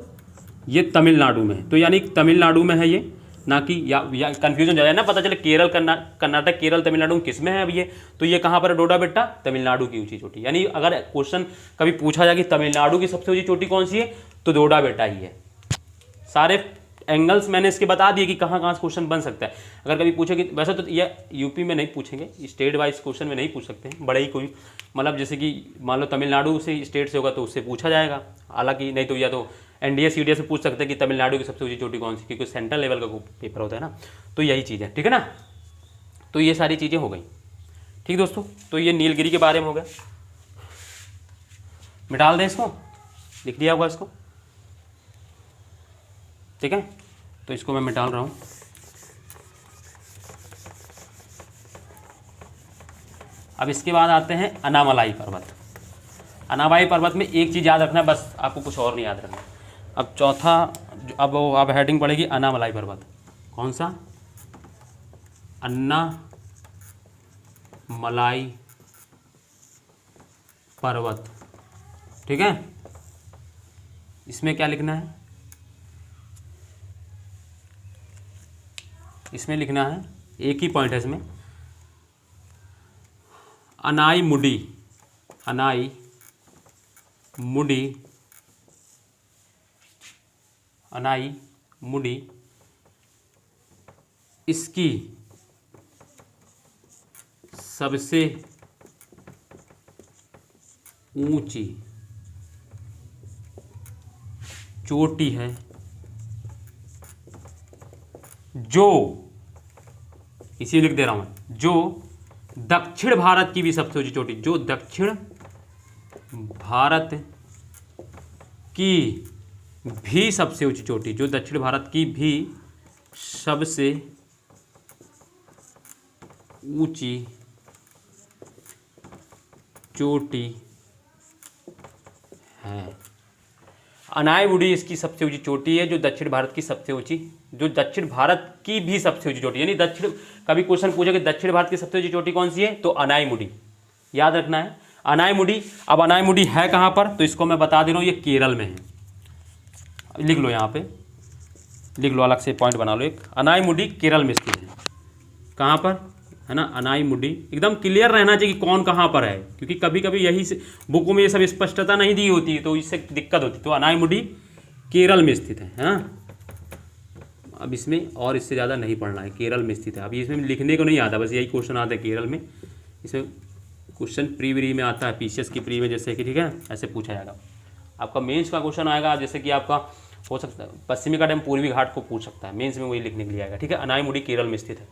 ये तमिलनाडु में है, तो यानी तमिलनाडु में है ये, ना कि या कन्फ्यूजन हो जाए ना, पता चले केरल कर्नाटक केरल तमिलनाडु किस में है अब ये, तो ये कहाँ पर है डोडा बेटा, तमिलनाडु की ऊंची चोटी। यानी अगर क्वेश्चन कभी पूछा जाए कि तमिलनाडु की सबसे ऊंची चोटी कौन सी है, तो डोडा बेटा ही है। सारे एंगल्स मैंने इसके बता दिए कि कहाँ कहाँ से क्वेश्चन बन सकता है। अगर कभी पूछे कि वैसे तो ये यूपी में नहीं पूछेंगे, स्टेट वाइज क्वेश्चन में नहीं पूछ सकते हैं, बड़े ही कोई मतलब जैसे कि मान लो तमिलनाडु से स्टेट से होगा तो उससे पूछा जाएगा, हालांकि नहीं तो या तो एनडीए सीडीएस से पूछ सकते हैं कि तमिलनाडु की सबसे ऊंची चोटी कौन सी, क्योंकि सेंट्रल लेवल का पेपर होता है ना, तो यही चीज़ है, ठीक है ना। तो ये सारी चीज़ें हो गई, ठीक दोस्तों। तो ये नीलगिरी के बारे में हो गया, मिटाल दें इसको, लिख दिया होगा इसको, ठीक है। तो इसको मैं मिटाल रहा हूँ। अब इसके बाद आते हैं अनामलाई पर्वत। अनामलाई पर्वत में एक चीज़ याद रखना है बस, आपको कुछ और नहीं याद रखना। अब चौथा, अब हेडिंग पड़ेगी अनामलाई पर्वत। कौन सा, अन्नामलाई पर्वत, ठीक है। इसमें क्या लिखना है, इसमें लिखना है, एक ही पॉइंट है इसमें, अनाईमुडी, अनाईमुडी, अनाईमुडी इसकी सबसे ऊंची चोटी है, जो, इसी लिख दे रहा हूं, जो दक्षिण भारत की भी सबसे ऊंची चोटी, जो दक्षिण भारत की भी सबसे ऊंची चोटी, जो दक्षिण भारत की भी सबसे ऊंची चोटी है। अनायमुडी इसकी सबसे ऊंची चोटी है, जो दक्षिण भारत की सबसे ऊंची, जो दक्षिण भारत की भी सबसे ऊंची चोटी, यानी दक्षिण, कभी क्वेश्चन पूछे कि दक्षिण भारत की सबसे ऊंची चोटी कौन सी है, तो अनायमुडी याद रखना है, अनायमुडी। अब अनायमुडी है कहाँ पर, तो इसको मैं बता दे रहा हूँ, ये केरल में है, लिख लो, यहाँ पे लिख लो, अलग से पॉइंट बना लो एक, अनायमुडी केरल में स्थित है। कहाँ पर है ना, अनायमुडी, एकदम क्लियर रहना चाहिए कि कौन कहाँ पर है, क्योंकि कभी कभी यही से बुकों में ये सब स्पष्टता नहीं दी होती, तो इससे दिक्कत होती। तो अनायमुडी केरल में स्थित है ना। अब इसमें और इससे ज़्यादा नहीं पढ़ना है, केरल में स्थित है। अभी इसमें लिखने को नहीं आता, बस यही क्वेश्चन आता है केरल में। इसमें क्वेश्चन प्री में आता है, पीसीएस की प्री में, जैसे कि ठीक है, ऐसे पूछा जाएगा। आपका मेंस का क्वेश्चन आएगा, जैसे कि आपका हो सकता है पश्चिमी घाट एवं पूर्वी घाट को पूछ सकता है, मेंस में वही लिखने के लिए आएगा, ठीक है। अनायमुडी केरल में स्थित है,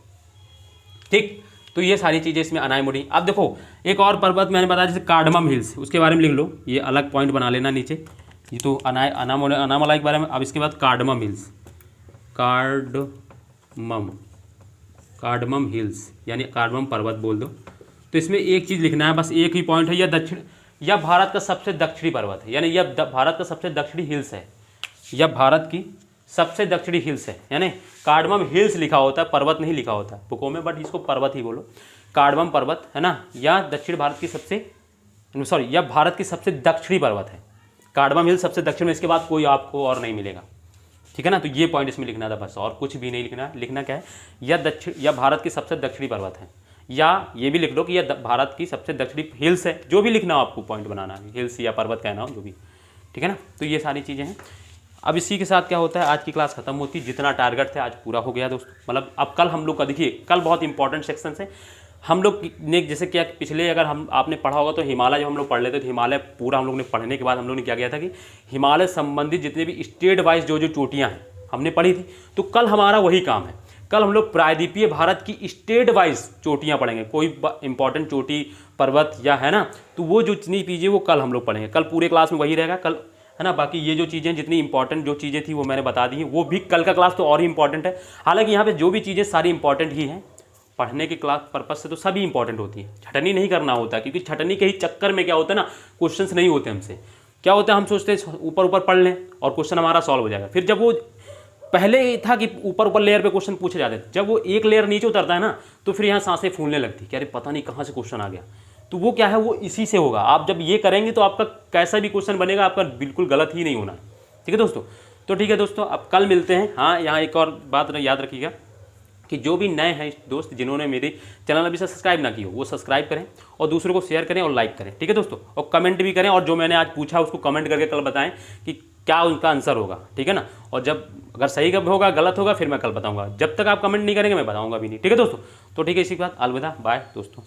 ठीक। तो ये सारी चीज़ें इसमें अनायमुडी। अब देखो एक और पर्वत मैंने बताया, जैसे कार्डमम हिल्स, उसके बारे में लिख लो, ये अलग पॉइंट बना लेना नीचे। ये तो अनामलाई के बारे में। अब इसके बाद कार्डमम हिल्स, कार्डमम हिल्स यानी कार्डमम पर्वत बोल दो। तो इसमें एक चीज़ लिखना है बस, एक ही पॉइंट है, यह भारत का सबसे दक्षिणी पर्वत है, यानी यह भारत का सबसे दक्षिणी हिल्स है, यह भारत की सबसे दक्षिणी हिल्स है। यानी कार्डमम हिल्स लिखा होता है, पर्वत नहीं लिखा होता बुकों में, बट इसको पर्वत ही बोलो। कार्डमम पर्वत है ना, यह दक्षिण भारत की सबसे, सॉरी, यह भारत की सबसे दक्षिणी पर्वत है। कार्डमम हिल्स सबसे दक्षिण में, इसके बाद कोई आपको और नहीं मिलेगा, ठीक है ना। तो ये पॉइंट इसमें लिखना था बस, और कुछ भी नहीं लिखना। लिखना क्या है, यह भारत की सबसे दक्षिणी पर्वत है, या ये भी लिख लो कि यह भारत की सबसे दक्षिणी हिल्स है, जो भी लिखना हो आपको पॉइंट बनाना है, हिल्स या पर्वत कहना हो, जो भी, ठीक है ना। तो ये सारी चीज़ें हैं। अब इसी के साथ क्या होता है, आज की क्लास खत्म होती है, जितना टारगेट था आज पूरा हो गया दोस्तों। मतलब अब कल हम लोग का, देखिए कल बहुत इंपॉर्टेंट सेक्शन है। हम लोग ने जैसे क्या पिछले, अगर आपने पढ़ा होगा तो हिमालय जब हम लोग पढ़ लेते तो हिमालय पूरा हम लोग ने पढ़ने के बाद हम लोग ने क्या किया था कि हिमालय संबंधित जितने भी स्टेट वाइज जो चोटियाँ हैं हमने पढ़ी थी। तो कल हमारा वही काम है, कल हम लोग प्रायद्वीपीय भारत की स्टेट वाइज चोटियाँ पढ़ेंगे, कोई इंपॉर्टेंट चोटी पर्वत या है ना, तो वो जो जितनी चीज़ें वो कल हम लोग पढ़ेंगे। कल पूरे क्लास में वही रहेगा। कल है ना। बाकी ये जो चीज़ें जितनी इंपॉर्टेंट जो चीज़ें थी वो मैंने बता दी हैं, वो भी कल का क्लास तो और ही इंपॉर्टेंट है। हालांकि यहाँ पे जो भी चीज़ें सारी इंपॉर्टेंट ही हैं, पढ़ने की क्लास पर्पज से तो सभी इंपॉर्टेंट होती है, छटनी नहीं करना होता, क्योंकि छटनी के ही चक्कर में क्या होता है ना, क्वेश्चंस नहीं होते हमसे। क्या होता है, हम सोचते हैं ऊपर ऊपर पढ़ लें और क्वेश्चन हमारा सॉल्व हो जाएगा। फिर जब वो पहले ही था कि ऊपर ऊपर लेयर पे क्वेश्चन पूछे जाते थे, जब वो एक लेयर नीचे उतरता है ना, तो फिर यहाँ सांसें फूलने लगती कि अरे पता नहीं कहाँ से क्वेश्चन आ गया। तो वो क्या है, वो इसी से होगा। आप जब ये करेंगे तो आपका कैसा भी क्वेश्चन बनेगा आपका बिल्कुल गलत ही नहीं होना है। ठीक है दोस्तों, तो ठीक है दोस्तों, अब कल मिलते हैं। हाँ, यहाँ एक और बात याद रखिएगा कि जो भी नए हैं दोस्त जिन्होंने मेरे चैनल अभी से सब्सक्राइब ना किया हो, वो सब्सक्राइब करें और दूसरों को शेयर करें और लाइक करें। ठीक है दोस्तों, और कमेंट भी करें, और जो मैंने आज पूछा उसको कमेंट करके कल बताएं कि क्या उनका आंसर होगा। ठीक है ना, और जब अगर सही कब होगा गलत होगा फिर मैं कल बताऊंगा। जब तक आप कमेंट नहीं करेंगे मैं बताऊंगा भी नहीं। ठीक है दोस्तों, तो ठीक है, इसी के बाद अलविदा, बाय दोस्तों।